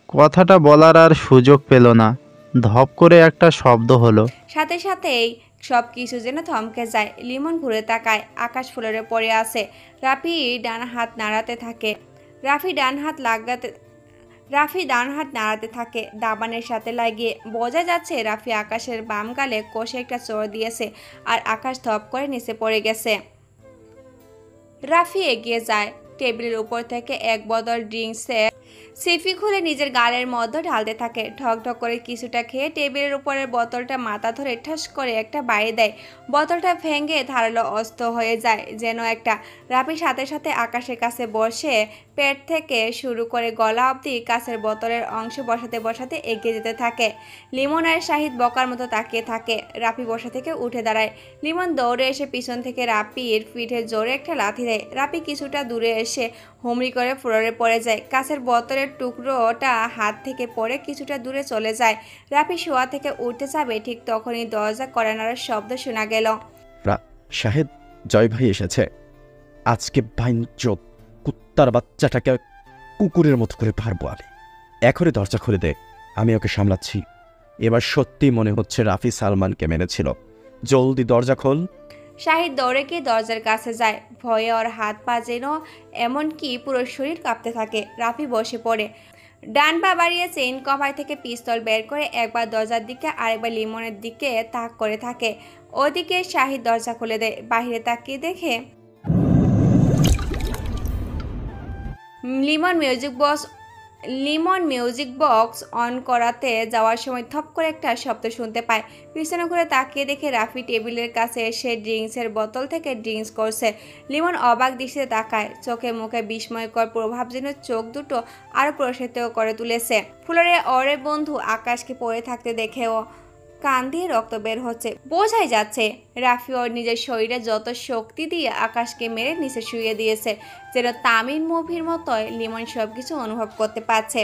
কথাটা বলার আর সুযোগ পেল না, ধপ করে একটা শব্দ হলো। সাথে সাথেই সব কিছু যেন থমকে যায়। লিমন ঘুরে তাকায়, আকাশ ফ্লোরে পড়ে আছে। রাফি ডান হাত নাড়াতে থাকে দাবানের সাথে লাগিয়ে। বোঝা যাচ্ছে রাফি আকাশের বাম গালে কষে একটা চড় দিয়েছে, আর আকাশ ধপ করে নিচে পড়ে গেছে। রাফি এগিয়ে যায়, টেবিলের উপর থেকে এক বোতল ড্রিঙ্কসের সিফি খুলে নিজের গালের মধ্যে ঢালতে থাকে। ঠক ঠক করে কিছুটা খেয়ে টেবিলের উপরের বোতলটা মাথা ধরে ঠাস করে একটা বাড়ি দেয়। বোতলটা ভেঙে ধারালো অস্ত্র হয়ে যায় যেন একটা। রাফির সাথে সাথে আকাশের কাছে বসে পেট থেকে শুরু করে গলা অবধি কাছের বোতলের অংশ বসাতে বসাতে এগিয়ে যেতে থাকে। লিমন আর শাহিদ বকার মতো তাকিয়ে থাকে। রাফি বসা থেকে উঠে দাঁড়ায়। লিমন দৌড়ে এসে পিছন থেকে রাফির পিঠে জোরে একটা লাথি দেয়। রাফি কিছুটা দূরে এসে হুমড়ি করে ফ্লোরে পড়ে যায়। কাছের বোতলের টুকরোটা হাত থেকে পড়ে কিছুটা দূরে চলে যায়। রাফি শোয়া থেকে উঠতে যাবে, ঠিক তখনই দরজা কড়া নাড়ার শব্দ শোনা গেল। শাহেদ, জয় ভাই এসেছে। আজকে বাইনচোদ কুত্তার বাচ্চাটাকে কুকুরের মতো করে পারবো আমি। এখনই দরজা খুলে দে, আমি ওকে সামলাচ্ছি। এবার সত্যি মনে হচ্ছে রাফি সালমানকে মেরেছিল। জলদি দরজা খোল। শাহিদ দৌড়ে গিয়ে দরজার কাছে যায়। ভয়ে ওর হাত পা যেন এমনকি পুরো শরীর কাঁপতে থাকে। রাফি বসে পড়ে, ডান পা বাড়িয়ে চেইন কভার থেকে পিস্তল বের করে একবার দরজার দিকে আরেকবার লিমনের দিকে তাক করে থাকে। ওদিকে শাহিদ দরজা খুলে দেয়। বাহিরে তাকিয়ে দেখে লিমন মিউজিক বক্স অন করাতে যাওয়ার সময় থপ করে একটা শব্দ শুনতে পায়। পিছনে ঘুরে তাকিয়ে দেখে রাফি টেবিলের কাছে এসে ড্রিঙ্কসের বোতল থেকে ড্রিঙ্কস করছে। লিমন অবাক দৃষ্টিতে তাকায়। চোখে মুখে বিস্ময়কর প্রভাব যেন চোখ দুটো আরও প্রসারিত করে তুলেছে। ফ্লোরে ওরে বন্ধু আকাশকে পড়ে থাকতে দেখেও কান দিয়ে রক্ত বের হচ্ছে। বোঝাই যাচ্ছে রাফি ওর নিজের শরীরে যত শক্তি দিয়ে আকাশকে মেরে নিচে শুয়ে দিয়েছে। যেন তামিল মুভির মতোই লিমন সবকিছু অনুভব করতে পারছে।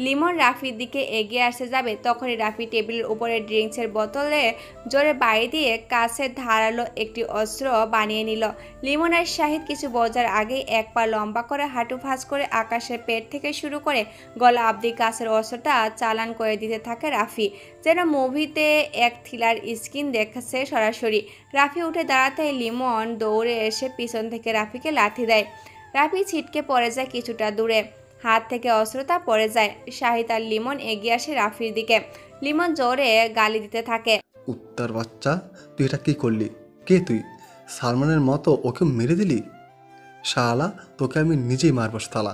লিমন রাফির দিকে এগিয়ে আসতে যাবে, তখনই রাফি টেবিলের উপরে ড্রিঙ্কসের বোতলে জোরে বাড়ি দিয়ে কাছের ধারালো একটি অস্ত্র বানিয়ে নিল। লিমন আর শাহিদ কিছু বোঝার আগেই এক পা লম্বা করে হাঁটু ভাঁজ করে আকাশের পেট থেকে শুরু করে গলা অবধি কাছের অস্ত্রটা চালান করে দিতে থাকে রাফি। যেন মুভিতে এক থ্রিলার স্ক্রিন দেখছে সরাসরি। রাফি উঠে দাঁড়াতেই লিমন দৌড়ে এসে পিছন থেকে রাফিকে লাথি দেয়। রাফি ছিটকে পড়ে যায় কিছুটা দূরে, হাত থেকে অস্ত্রটা পড়ে যায়। শাহিদ আর লিমন এগিয়ে আসে রাফির দিকে। লিমন জোরে গালি দিতে থাকে, উত্তর বাচ্চা, তুই এটা কি করলি? কে তুই? সালমানের মতো ওকে মেরে দিলি? শালা, তোকে আমি নিজেই মারবো শালা।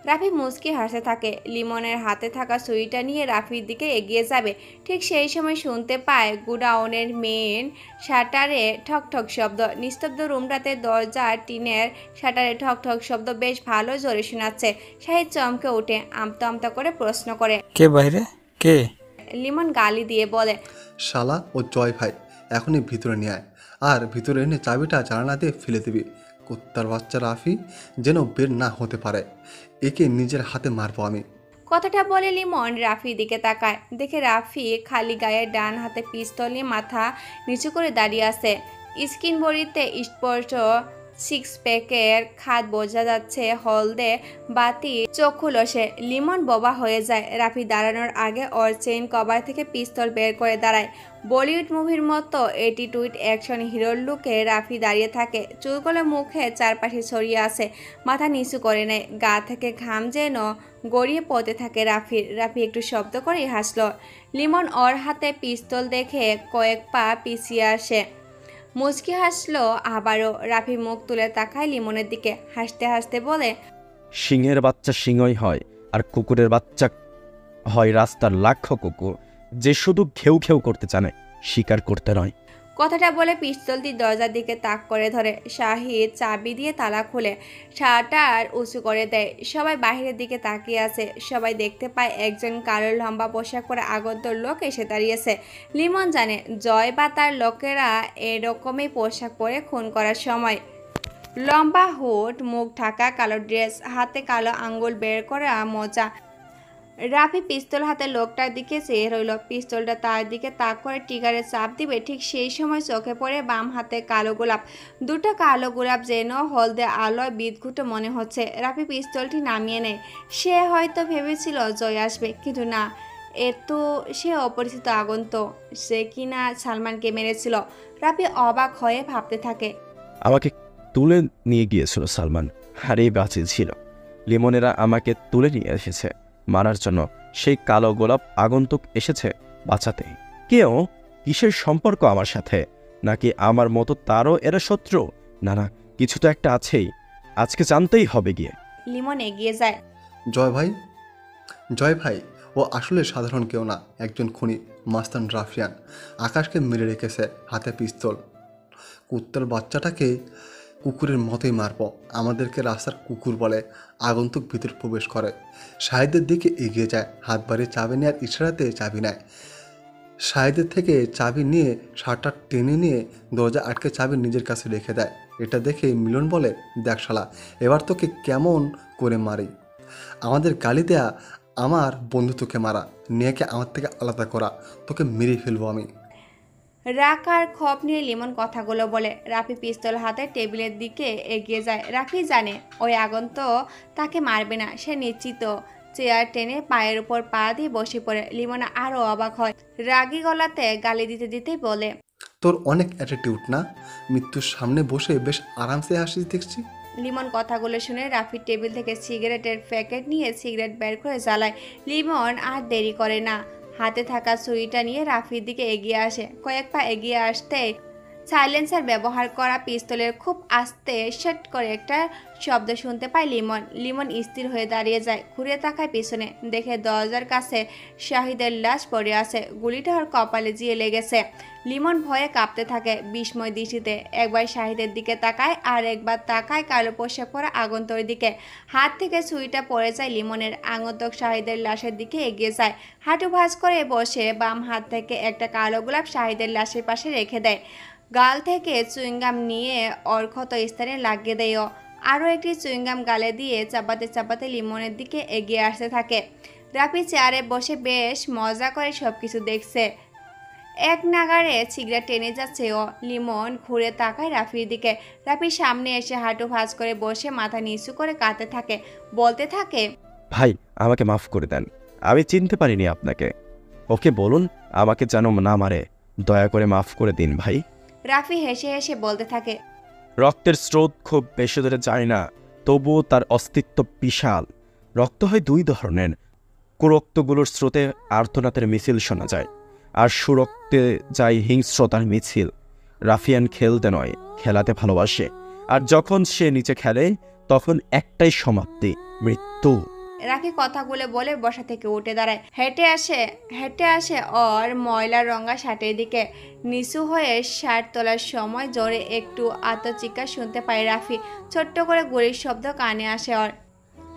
রাফি মুচকি হাসতে থাকে। লিমনের হাতে থাকা সুইটা নিয়ে রাফির দিকে এগিয়ে যাবে, ঠিক সেই সময় শুনতে পায় গুডাউনের মেন শাটারে ঠক ঠক শব্দ। নিস্তব্ধ রুমটাতে দরজা টিনের শাটারে ঠক ঠক শব্দ বেশ ভালো জোরে শোনাচ্ছে। শাহিদ চমকে উঠে আমতা আমতা করে প্রশ্ন করে, কে বাইরে? কে? লিমন গালি দিয়ে বলে, শালা, ও জয় ভাই। এখনই ভিতরে নিয়ে আয়, আর ভিতরে এনে চাবিটা জানালা দিয়ে ফেলে দিবি। কুত্তার বাচ্চা রাফি যেন বের না হতে পারে। একে নিজের হাতে মারবো আমি। কথাটা বলে লিমন রাফির দিকে তাকায়। দেখে রাফি খালি গায়ে ডান হাতে পিস্তল নিয়ে মাথা নিচু করে দাঁড়িয়ে আছে। স্কিন বড়িতে স্পষ্ট সিক্স প্যাকের খাদ বোঝা যাচ্ছে। হলদে বাতি চক্ষুলসে লিমন বোবা হয়ে যায়। রাফি দাঁড়ানোর আগে ওর চেইন কভার থেকে পিস্তল বের করে দাঁড়ায়। বলিউড মুভির মতো অ্যাটিটিউড অ্যাকশন হিরোর লুকে রাফি দাঁড়িয়ে থাকে। চুলগুলো মুখে চারপাশে ছড়িয়ে আছে, মাথা নিচু করে নেয়। গা থেকে ঘাম যেন গড়িয়ে পড়তে থাকে রাফি একটু শব্দ করেই হাসল। লিমন ওর হাতে পিস্তল দেখে কয়েক পা পিছিয়ে আসে, মুচকি হাসলো আবারও। রাফি মুখ তুলে তাকায় লিমনের দিকে, হাসতে হাসতে বলে, সিংহের বাচ্চা সিংহই হয়, আর কুকুরের বাচ্চা হয় রাস্তার লাখো কুকুর, যে শুধু ঘেউ ঘেউ করতে জানে, শিকার করতে নয়। কথাটা বলে পিস্তলটি দরজার দিকে তাক করে ধরে। শাহিদ চাবি দিয়ে তালা খুলে শাটার উঁচু করে দেয়। সবাই বাহিরের দিকে তাকিয়ে আছে। সবাই দেখতে পায় একজন কালো লম্বা পোশাক পরে আগন্তর লোক এসে দাঁড়িয়েছে। লিমন জানে জয় বা তার লোকেরা এরকমই পোশাক পরে খুন করার সময়। লম্বা হুড, মুখ ঢাকা, কালো ড্রেস, হাতে কালো আঙ্গুল বের করা মোজা। রাফি পিস্তল হাতে লোকটার দিকে চেয়ে রইল। পিস্তলটা তার দিকে তাক করে ট্রিগারে চাপ দিবে, ঠিক সেই সময় চোখে পড়ে বাম হাতে কালো গোলাপ। দুটো কালো গোলাপ যেন হলদে আলোয় বিদঘুটে মনে হচ্ছে। রাফি পিস্তলটি নামিয়ে নেয়। সে হয়তো ভেবেছিল জয় আসবে, কিন্তু না, সে অপরিচিত আগন্তুক, সে কিনা সালমানকে মেরেছিল। রাফি অবাক হয়ে ভাবতে থাকে, আমাকে তুলে নিয়ে গিয়েছিল সালমান, আর এই বাঁচিয়েছিল। লিমনেরা আমাকে তুলে নিয়ে এসেছে মারার জন্য। সেই কালো গোলাপ আগন্তুক এসেছে বাঁচাতে। কেউ কিসের সম্পর্ক আমার সাথে? নাকি আমার মতো তারও এরা শত্রু? না না, কিছু তো একটা আছেই, আজকে জানতেই হবে গিয়ে। লিমন এগিয়ে যায়। জয় ভাই, ও আসলে সাধারণ কেউ না, একজন খুনি, মাস্তান রাফিয়ান। আকাশকে মেরে রেখেছে, হাতে পিস্তল। কুত্তার বাচ্চাটাকে কুকুরের মতোই মারব। আমাদেরকে রাস্তার কুকুর বলে। আগন্তুক ভিতর প্রবেশ করে, শাহিদের দিকে এগিয়ে যায়, হাত বাড়িয়ে চাবি নেওয়ার ইশারাতে চাবি নেয়। শাহিদের থেকে চাবি নিয়ে শার্টটা টেনে নিয়ে দরজা আটকে চাবি নিজের কাছে রেখে দেয়। এটা দেখে মিলন বলে, দেখ শালা, এবার তোকে কেমন করে মারি। আমাদের গালি দেয়া, আমার বন্ধু তোকে মারা, নিয়েকে আমার থেকে আলাদা করা, তোকে মেরে ফেলবো আমি। রাগ আর ক্ষোভ নিয়ে লিমন কথাগুলো বলে। রাফি পিস্তল হাতে টেবিলের দিকে এগিয়ে যায়। রাফি জানে ওই আগন্তুক তাকে মারবে না, সে নিশ্চিত। চেয়ার টেনে পায়ের উপর পা দিয়ে বসে পড়ে। লিমন আরও অবাক হয়, রাগী গলাতে গালি দিতে দিতেই বলে, তোর অনেক অ্যাটিটিউড না? মৃত্যুর সামনে বসে বেশ আরামসে হাসিস দেখছি। লিমন কথাগুলো শুনে রাফির টেবিল থেকে সিগারেটের প্যাকেট নিয়ে সিগারেট বের করে জ্বালায়। লিমন আর দেরি করে না, হাতে থাকা সুইটা নিয়ে রাফির দিকে এগিয়ে আসে। কয়েক পা এগিয়ে আসতে সাইলেন্সার ব্যবহার করা পিস্তলের খুব আস্তে শট করে একটা শব্দ শুনতে পায় লিমন স্থির হয়ে দাঁড়িয়ে যায়, ঘুরে তাকায় পিছনে, দেখে দরজার কাছে শাহিদের লাশ পড়ে আছে। গুলিটা ওর কপালে জিয়ে লেগেছে। লিমন ভয়ে কাঁপতে থাকে, বিস্ময় দৃষ্টিতে একবার শাহিদের দিকে তাকায়, আর একবার তাকায় কালো পোশাক পরা আগন্তুকের দিকে। হাত থেকে সুইটা পড়ে যায় লিমনের। আগন্তুক শাহিদের লাশের দিকে এগিয়ে যায়, হাঁটু ভাঁজ করে বসে বাম হাত থেকে একটা কালো গোলাপ শাহিদের লাশের পাশে রেখে দেয়। গাল থেকে চুইংগাম নিয়ে ওর ক্ষত স্থানে লাগিয়ে দেয়। আরও একটি চুইংগাম গালে দিয়ে চাপাতে চাপাতে লিমনের দিকে এগিয়ে আসতে থাকে। রাফি চেয়ারে বসে বেশ মজা করে সব কিছু দেখছে। এক নাগারে সিগারেট টেনে যাচ্ছে ও। লিমন ঘুরে তাকায় রাফির দিকে। রাফির সামনে এসে হাঁটু ভাঁজ করে বসে মাথা নিচু করে কাঁদতে থাকে, বলতে থাকে, ভাই আমাকে মাফ করে দেন, আমি চিনতে পারিনি আপনাকে। ওকে বলুন আমাকে যেন না মারে, দয়া করে মাফ করে দিন ভাই। রাফি হেসে হেসে বলতে থাকে, রক্তের স্রোত খুব বেশি দূরে যায় না, তবুও তার অস্তিত্ব বিশাল। রক্ত হয় দুই ধরনের, কুরক্তগুলোর স্রোতে আর্তনাদের মিছিল শোনা যায়, আর সুরক্তে যায় হিংস্রতার মিছিল। রাফিয়ান খেলতে নয়, খেলাতে ভালোবাসে। আর যখন সে নিচে খেলে তখন একটাই সমাপ্তি, মৃত্যু। রাফি কথাগুলো বলে বসা থেকে উঠে দাঁড়ায়, হেঁটে আসে ওর ময়লা রঙা শার্টের দিকে। নিচু হয়ে শার্ট তোলার সময় জোরে একটু আত্মচিৎকার শুনতে পায় রাফি। ছোট্ট করে গুলির শব্দ কানে আসে ওর।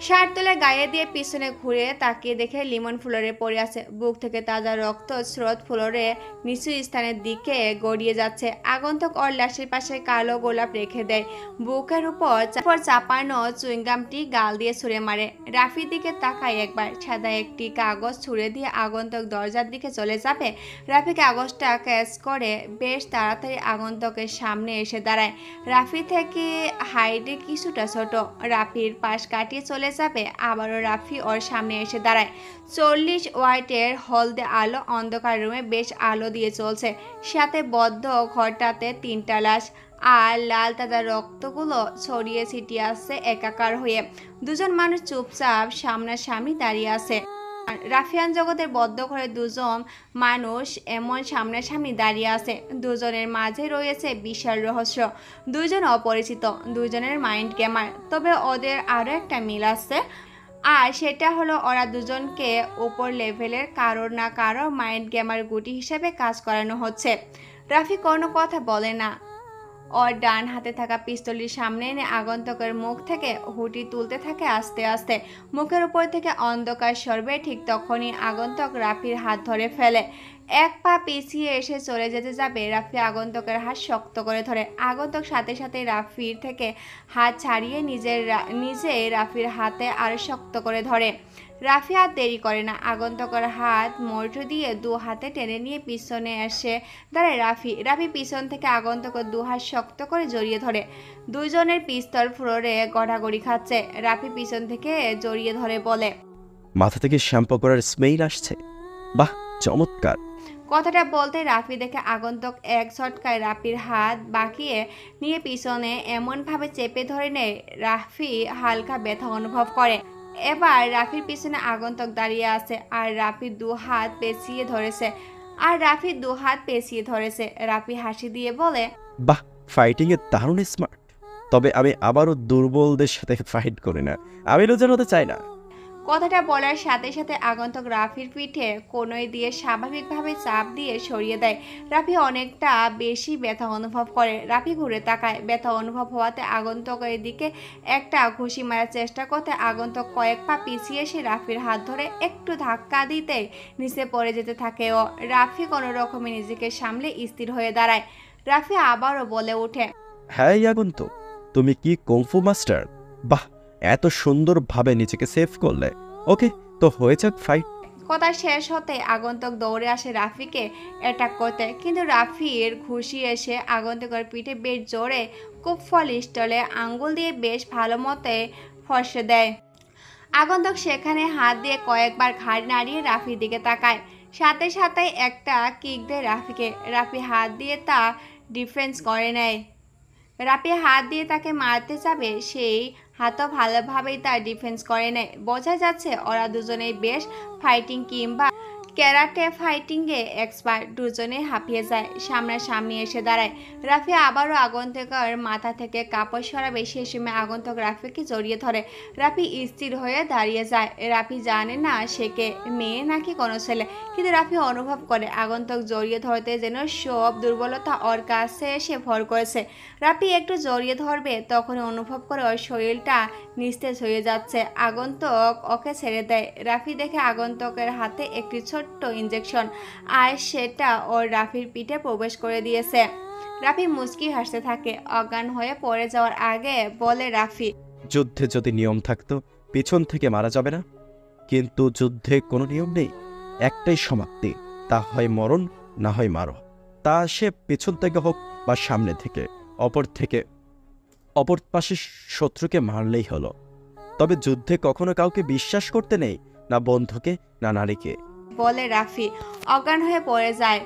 শার্ট তুলে গায়ে দিয়ে পিছনে ঘুরে তাকিয়ে দেখে লিমন ফ্লোরে পড়ে আছে। বুক থেকে তাজা রক্ত স্রোত ফ্লোরে নিচু স্থানের দিকে গড়িয়ে যাচ্ছে। আগন্তুক ওর লাশের পাশে কালো গোলাপ রেখে দেয়। বুকের উপর চাপানো চুইংগামটি গাল দিয়ে ছুঁড়ে মারে। রাফির দিকে তাকায় একবার, সাদা একটি কাগজ ছুঁড়ে দিয়ে আগন্তুক দরজার দিকে চলে যাবে। রাফি কাগজটা ক্যাচ করে বেশ তাড়াতাড়ি আগন্তুকের সামনে এসে দাঁড়ায়। রাফি থেকে হাইটে কিছুটা ছোট। রাফির পাশ কাটিয়ে চলে যাবে, আবারও রাফি ওর সামনে এসে দাঁড়ায়। 40 ওয়াটের হলদে আলো অন্ধকার রুমে বেশ আলো দিয়ে চলছে। সাথে বদ্ধ ঘরটাতে 3টা লাশ, আর লাল তাজা রক্তগুলো ছড়িয়ে ছিটিয়ে আছে একাকার হয়ে। দুজন মানুষ চুপচাপ সামনাসামনি দাঁড়িয়ে আছে। রাফিয়ান জগতের বদ্ধ ঘরে দুজন মানুষ এমন সামনাসামনি দাঁড়িয়ে আছে। দুজনের মাঝে রয়েছে বিশাল রহস্য। দুইজন অপরিচিত, দুজনের মাইন্ড গেমার। তবে ওদের আরও একটা মিল আছে, আর সেটা হলো ওরা দুজনকে উপর লেভেলের কারোর না কারো মাইন্ড গেমার গুটি হিসেবে কাজ করানো হচ্ছে। রাফি কোনো কথা বলে না। ওর ডান হাতে থাকা পিস্তলের সামনে এনে আগন্তুকের মুখ থেকে হুটি তুলতে থাকে আস্তে আস্তে। মুখের উপর থেকে অন্ধকার সরবে। ঠিক তখনই আগন্তুক রাফির হাত ধরে ফেলে। এক পা পিছিয়ে এসে চলে যেতে যাবে, রাফি আগন্তুকের হাত শক্ত করে ধরে। আগন্তুক সাথে সাথে রাফির থেকে হাত ছাড়িয়ে নিজে রাফির হাতে আরো শক্ত করে ধরে। রাফি আর দেরি করে না, আগন্তুকের হাত মোটর দিয়ে 2 হাতে টেনে নিয়ে পিছনে এসে দাঁড়ায় রাফি পিছন থেকে আগন্তুকের 2 হাত শক্ত করে জড়িয়ে ধরে। দুইজনের পিস্তল ফ্লোরে গড়াগড়ি খাচ্ছে। রাফি পিছন থেকে জড়িয়ে ধরে বলে, মাথা থেকে শ্যাম্পু করার স্মেল আসছে, বাহ চমৎকার। কথাটা বলতে রাফি দেখে আগন্তুক এক ঝটকায় রাফির হাত বাঁকিয়ে নিয়ে পিছনে এমনভাবে চেপে ধরে নেয়, রাফি হালকা ব্যথা অনুভব করে। এবার রাফির পিছনে আগন্তুক দাঁড়িয়ে আছে, আর রাফি 2 হাত পেঁচিয়ে ধরেছে। রাফি হাসি দিয়ে বলে, বাহ, ফাইটিং এ দারুণ স্মার্ট। তবে আমি আবারও দুর্বলদের সাথে ফাইট করি না, আমি লজ্জা হতে চাই না। কথাটা বলার সাথে সাথে আগন্তুক রাফির পিঠে কোনোই দিয়ে স্বাভাবিকভাবে চাপ দিয়ে সরিয়ে দেয়। রাফি অনেকটা বেশি ব্যথা অনুভব করে। রাফি ঘুরে তাকায়। ব্যথা অনুভব হওয়াতে আগন্তুকের দিকে একটা ঘুষি মারার চেষ্টা করতে আগন্তুক কয়েক পা পিছিয়ে এসে রাফির হাত ধরে একটু ধাক্কা দিতে নিচে পড়ে যেতে থাকে ও। রাফি কোনো রকমে নিজেকে সামলে স্থির হয়ে দাঁড়ায়। রাফি আবারও বলে ওঠে, হ্যাঁ আগন্তুক, তুমি কি কুংফু মাস্টার? বাহ, এত সুন্দরভাবে নিজেকে সেভ করলে। ওকে, তো হয়ে যাক ফাইট। কথা শেষ হতে আগন্তুক দৌড়ে আসে রাফিকে অ্যাটাক করতে, কিন্তু রাফির ঘুষি এসে আগন্তুকের পিঠে বেশ জোরে কুফল স্টলে আঙ্গুল দিয়ে বেশ ভালো মতে ফসে দেয়। আগন্তুক সেখানে হাত দিয়ে কয়েকবার ঘাড় নাড়িয়ে রাফির দিকে তাকায়। সাথে সাথে একটা কিক দেয় রাফিকে। রাফি হাত দিয়ে তা ডিফেন্স করে নেয়। রাফি হাত দিয়ে তাকে মারতে যাবে, সেই হাতও ভালোভাবেই তার ডিফেন্স করে নেয়। বোঝা যাচ্ছে ওরা দুজনেই বেশ ফাইটিং কিংবা ক্যারাটে ফাইটিংয়ে এক্সপার্ট। দুজনে হাঁপিয়ে যায়, সামনাসামনি এসে দাঁড়ায়। রাফি আবারও আগন্তুকের মাথা থেকে কাপড় সরাবে। সেই সময় আগন্তুক রাফিকে জড়িয়ে ধরে। রাফি স্থির হয়ে দাঁড়িয়ে যায়। রাফি জানে না সে কে, মেয়ে নাকি কোনো ছেলে, কিন্তু রাফি অনুভব করে আগন্তুক জড়িয়ে ধরতে যেন সব দুর্বলতা ওর কাছে এসে ভর করেছে। রাফি একটু জড়িয়ে ধরবে, তখন অনুভব করে ওর শরীরটা নিস্তেজ হয়ে যাচ্ছে। আগন্তুক ওকে ছেড়ে দেয়। রাফি দেখে আগন্তুকের হাতে একটি ছোট্ট ইনজেকশন, আর সেটা ওর রাফির পিঠে প্রবেশ করে দিয়েছে। রাফি মুচকি হাসতে থাকে। অজ্ঞান হয়ে পড়ে যাওয়ার আগে বলে রাফি, যুদ্ধে যদি নিয়ম থাকতো পিছন থেকে মারা যাবে না, কিন্তু যুদ্ধে কোনো নিয়ম নেই, একটাই সমাপ্তি, তা হয় মরণ না হয় মারো। তা সে পেছন থেকে হোক বা সামনে থেকে, অপর পাশে শত্রুকে মারলেই হলো। তবে যুদ্ধে কখনো কাউকে বিশ্বাস করতে নেই, না বন্ধুকে না নারীকে, বলে রাফি অজ্ঞান হয়ে পড়ে যায়।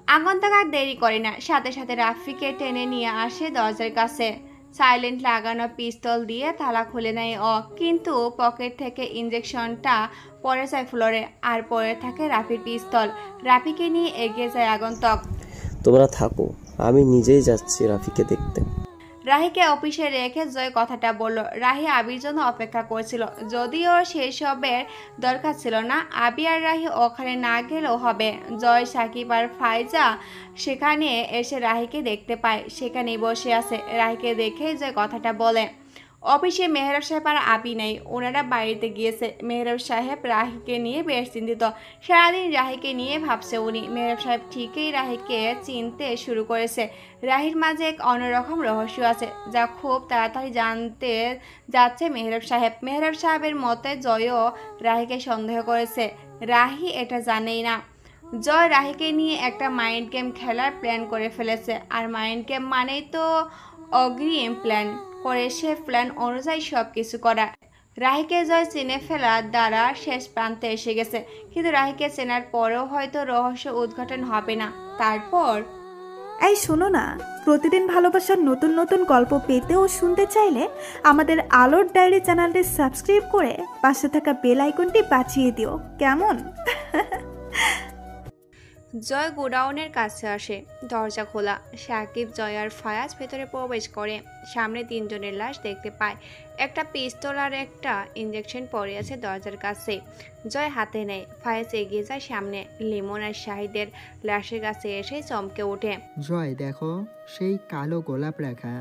আগন্তুক আর দেরি করে না, সাথে সাথে রাফিকে টেনে নিয়ে আসে দরজার কাছে। সাইলেন্ট লাগানো পিস্তল দিয়ে তালা খুলে নেয় ও, কিন্তু পকেট থেকে ইনজেকশনটা পড়ে যায় ফ্লোরে, আর পড়ে থাকে রাফির পিস্তল। রাফিকে নিয়ে এগিয়ে যায় আগন্তুক। তোমরা থাকো, আমি নিজেই যাচ্ছি রাফিকে দেখতে। রাহিকে অফিসে রেখে জয় কথাটা বলল। রাহি আবির জন্য অপেক্ষা করছিল, যদিও সেসবের দরকার ছিল না। আবি আর রাহি ওখানে না গেলেও হবে। জয়, সাকিব আর ফাইজা সেখানে এসে রাহিকে দেখতে পায়, সেখানেই বসে আছে। রাহিকে দেখে জয় কথাটা বলে। অফিসে মেহরাব সাহেব আর আবি নেই, ওনারা বাড়িতে গিয়েছে। মেহরাব সাহেব রাহিকে নিয়ে বেশ চিন্তিত। সারাদিন রাহিকে নিয়ে ভাবছে উনি। মেহরাব সাহেব ঠিকই রাহিকে চিনতে শুরু করেছে। রাহির মাঝে এক অন্যরকম রহস্য আছে, যা খুব তাড়াতাড়ি জানতে যাচ্ছে মেহরাব সাহেব। মেহরাব সাহেবের মতে জয়ও রাহিকে সন্দেহ করেছে, রাহি এটা জানেই না। জয় রাহিকে নিয়ে একটা মাইন্ড গেম খেলার প্ল্যান করে ফেলেছে, আর মাইন্ড গেম মানেই তো অগ্রিম প্ল্যান করে সে প্ল্যান অনুযায়ী সব কিছু করা। রাহিকে জয় চিনে ফেলার দ্বারা শেষ প্রান্তে এসে গেছে, কিন্তু রাহিকে চেনার পরেও হয়তো রহস্য উদ্ঘাটন হবে না। তারপর এই শোনো না, প্রতিদিন ভালোবাসার নতুন নতুন গল্প পেতে ও শুনতে চাইলে আমাদের আলোর ডায়েরি চ্যানেলটি সাবস্ক্রাইব করে পাশে থাকা বেল আইকনটি বাজিয়ে দিও, কেমন? জয় গোডাউনের কাছে আসে, দরজা খোলা। সাকিব, জয় আর ফায়াজ ভেতরে প্রবেশ করে। সামনে তিনজনের লাশ দেখতে পায়, একটা পিস্তল আর একটা ইঞ্জেকশন পড়ে আছে দরজার কাছে। জয় হাতে নেয়, ফায়াজ এগিয়ে যায় সামনে। লিমন আর শাহিদের লাশের কাছে এসে চমকে ওঠে। জয় দেখো, সেই কালো গোলাপ রাখা,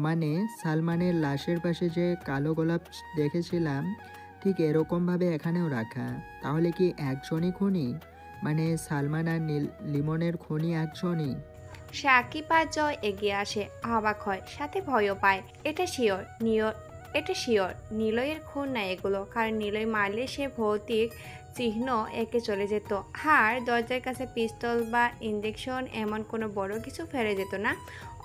মানে সালমানের লাশের পাশে যে কালো গোলাপ দেখেছিলাম ঠিক এরকমভাবে এখানেও রাখা। তাহলে কি একজনই খুনি? মানে সালমান আর লিমনের খুনি একজনই? সাকিব আর জয় এগিয়ে আসে, অবাক হয়, সাথে ভয়ও পায়। এটা শিওর নিলয়ের খুন না এগুলো, কারণ নিলয় মারলে সে ভৌতিক চিহ্ন এঁকে চলে যেত। আর দরজার কাছে পিস্তল বা ইঞ্জেকশন এমন কোনো বড় কিছু ফেলে যেত না।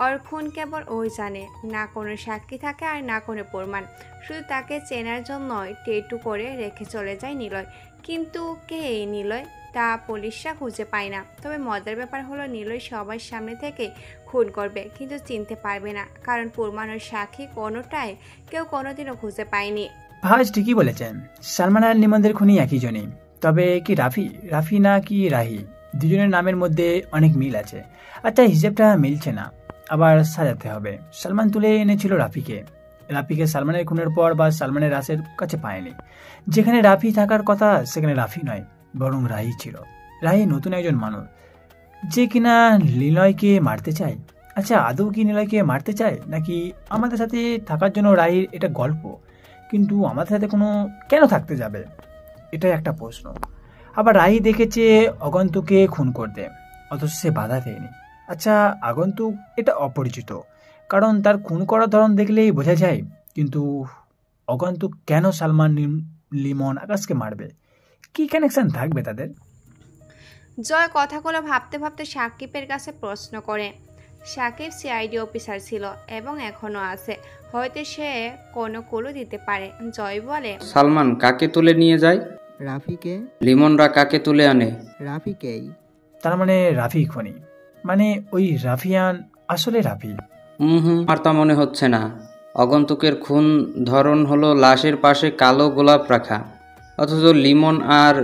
ওর খুন কেবল ওই জানে, না কোনো সাক্ষী থাকে আর না কোনো প্রমাণ। শুধু তাকে চেনার জন্যই টেটু করে রেখে চলে যায় নিলয়। কিন্তু কে এই নিলয়, তা পুলিশরা খুঁজে পায় না। তবে মজার ব্যাপার হলো নিলয় সবার সামনে থেকে খুন করবে, কিন্তু চিনতে পারবে না, কারণ প্রমাণ ও সাক্ষী কোনোটাই কেউ কোনোদিনও খুঁজে পায়নি। ভাজ ঠিকই বলেছেন, সালমান আর লিমনদের খুনি একই জনই। তবে কি রাফি না কি রাহি, দুজনের নামের মধ্যে অনেক মিল আছে। আচ্ছা, হিসেবটা মিলছে না, আবার সাজাতে হবে। সালমান তুলে এনেছিল রাফিকে সালমানের খুনের পর বা সালমানের রাসের কাছে পায়নি। যেখানে রাফি থাকার কথা সেখানে রাফি নয়, বরং রাহি ছিল। রাহি নতুন একজন মানুষ, যে কিনা নিলয়কে মারতে চায়। আচ্ছা, আদৌ কি নিলয়কে মারতে চায়, নাকি আমাদের সাথে থাকার জন্য রাহির এটা গল্প, কিন্তু আমাদের সাথে কোনো কেন থাকতে যাবে, এটাই একটা প্রশ্ন। আবার রাহি দেখেছে আগন্তুককে খুন করতে, অথচ সে বাধা দেয়নি। আচ্ছা, আগন্তুক এটা অপরিচিত, কারণ তার খুন করার ধরন দেখলেই বোঝা যায়। কিন্তু আগন্তুক কেন সালমান, লিমন, আকাশকে মারবে? কি কানেকশন থাকবে তাদের? জয় কথাগুলো ভাবতে ভাবতে সাকিবের কাছে প্রশ্ন করে। সাকিব সিআইডি অফিসার ছিল এবং এখনো আছে, হয়তো সে কোনো ক্লু দিতে পারে। জয় বলে, সালমান কাকে তুলে নিয়ে যায়? রাফিকে। লিমনরা কাকে তুলে আনে? রাফিকেই। তার মানে রাফি খুনি, মানে ওই রাফিয়ান আসলে রাফি? আর তা মনে হচ্ছে না। আগন্তুকের খুন ধরন হলো লাশের পাশে কালো গোলাপ রাখা, অথচ লিমন আর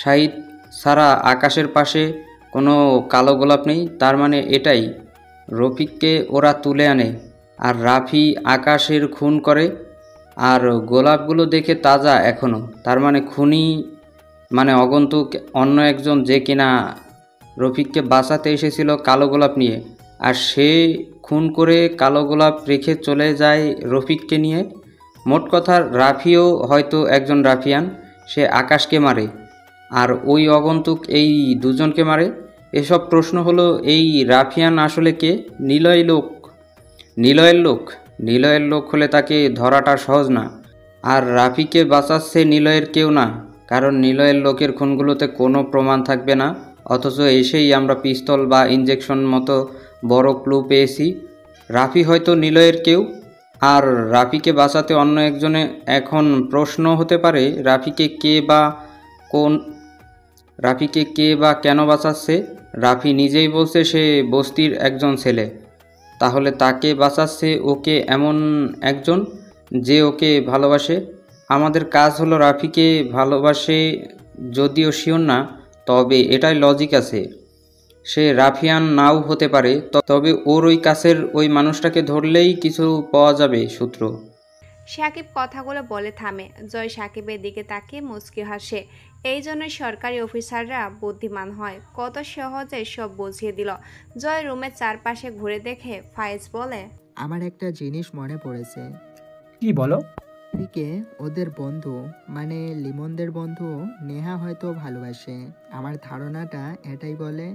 শাহিদ ছাড়া আকাশের পাশে কোনো কালো গোলাপ নেই। তার মানে এটাই, রফিককে ওরা তুলে আনে আর রাফি আকাশের খুন করে, আর গোলাপগুলো দেখে তাজা এখনও। তার মানে খুনি মানে আগন্তুক অন্য একজন, যে কিনা রফিককে বাঁচাতে এসেছিল কালো গোলাপ নিয়ে, আর সে খুন করে কালো গোলাপ রেখে চলে যায় রফিককে নিয়ে। মোট কথা রাফিও হয়তো একজন রাফিয়ান, সে আকাশকে মারে আর ওই আগন্তুক এই দুজনকে মারে। এসব প্রশ্ন হলো, এই রাফিয়ান আসলে কে? নিলয়ের লোক হলে তাকে ধরাটা সহজ না। আর রাফিকে বাঁচাচ্ছে নিলয়ের কেউ না, কারণ নিলয়ের লোকের খুনগুলোতে কোনো প্রমাণ থাকবে না। অথচ এসেই আমরা পিস্তল বা ইঞ্জেকশন মতো বড় ক্লু পেয়েছি। রাফি হয়তো নিলয়ের কেউ, আর রাফিকে বাঁচাতে অন্য একজনে। এখন প্রশ্ন হতে পারে, রাফিকে কে বা কেন বাঁচাচ্ছে? রাফি নিজেই বলছে সে বস্তির একজন ছেলে, তাহলে তাকে বাঁচাচ্ছে ওকে এমন একজন যে ওকে ভালোবাসে। আমাদের কাজ হলো রাফিকে ভালোবাসে, যদিও শিওর না, তবে এটাই লজিক আছে। সে রাফিয়ান নাও হতে পারে, তবে ওর ওই কাছের ওই মানুষটাকে ধরলেই কিছু পাওয়া যাবে সূত্র। সাকিব কথাগুলো বলে থামে। জয় সাকিবের দিকে তাকিয়ে মুচকি হাসে। এই জন্যই সরকারি অফিসাররা বুদ্ধিমান হয়, কত সহজে সব বুঝিয়ে দিল। জয় রুমের চারপাশে ঘুরে দেখে ফায়েজ বলে, আমার একটা জিনিস মনে পড়েছে। কি বলো? এদিকে ওদের বন্ধু মানে লিমনদের বন্ধু নেহা হয়তো ভালোবাসে, আমার ধারণাটা এটাই বলে।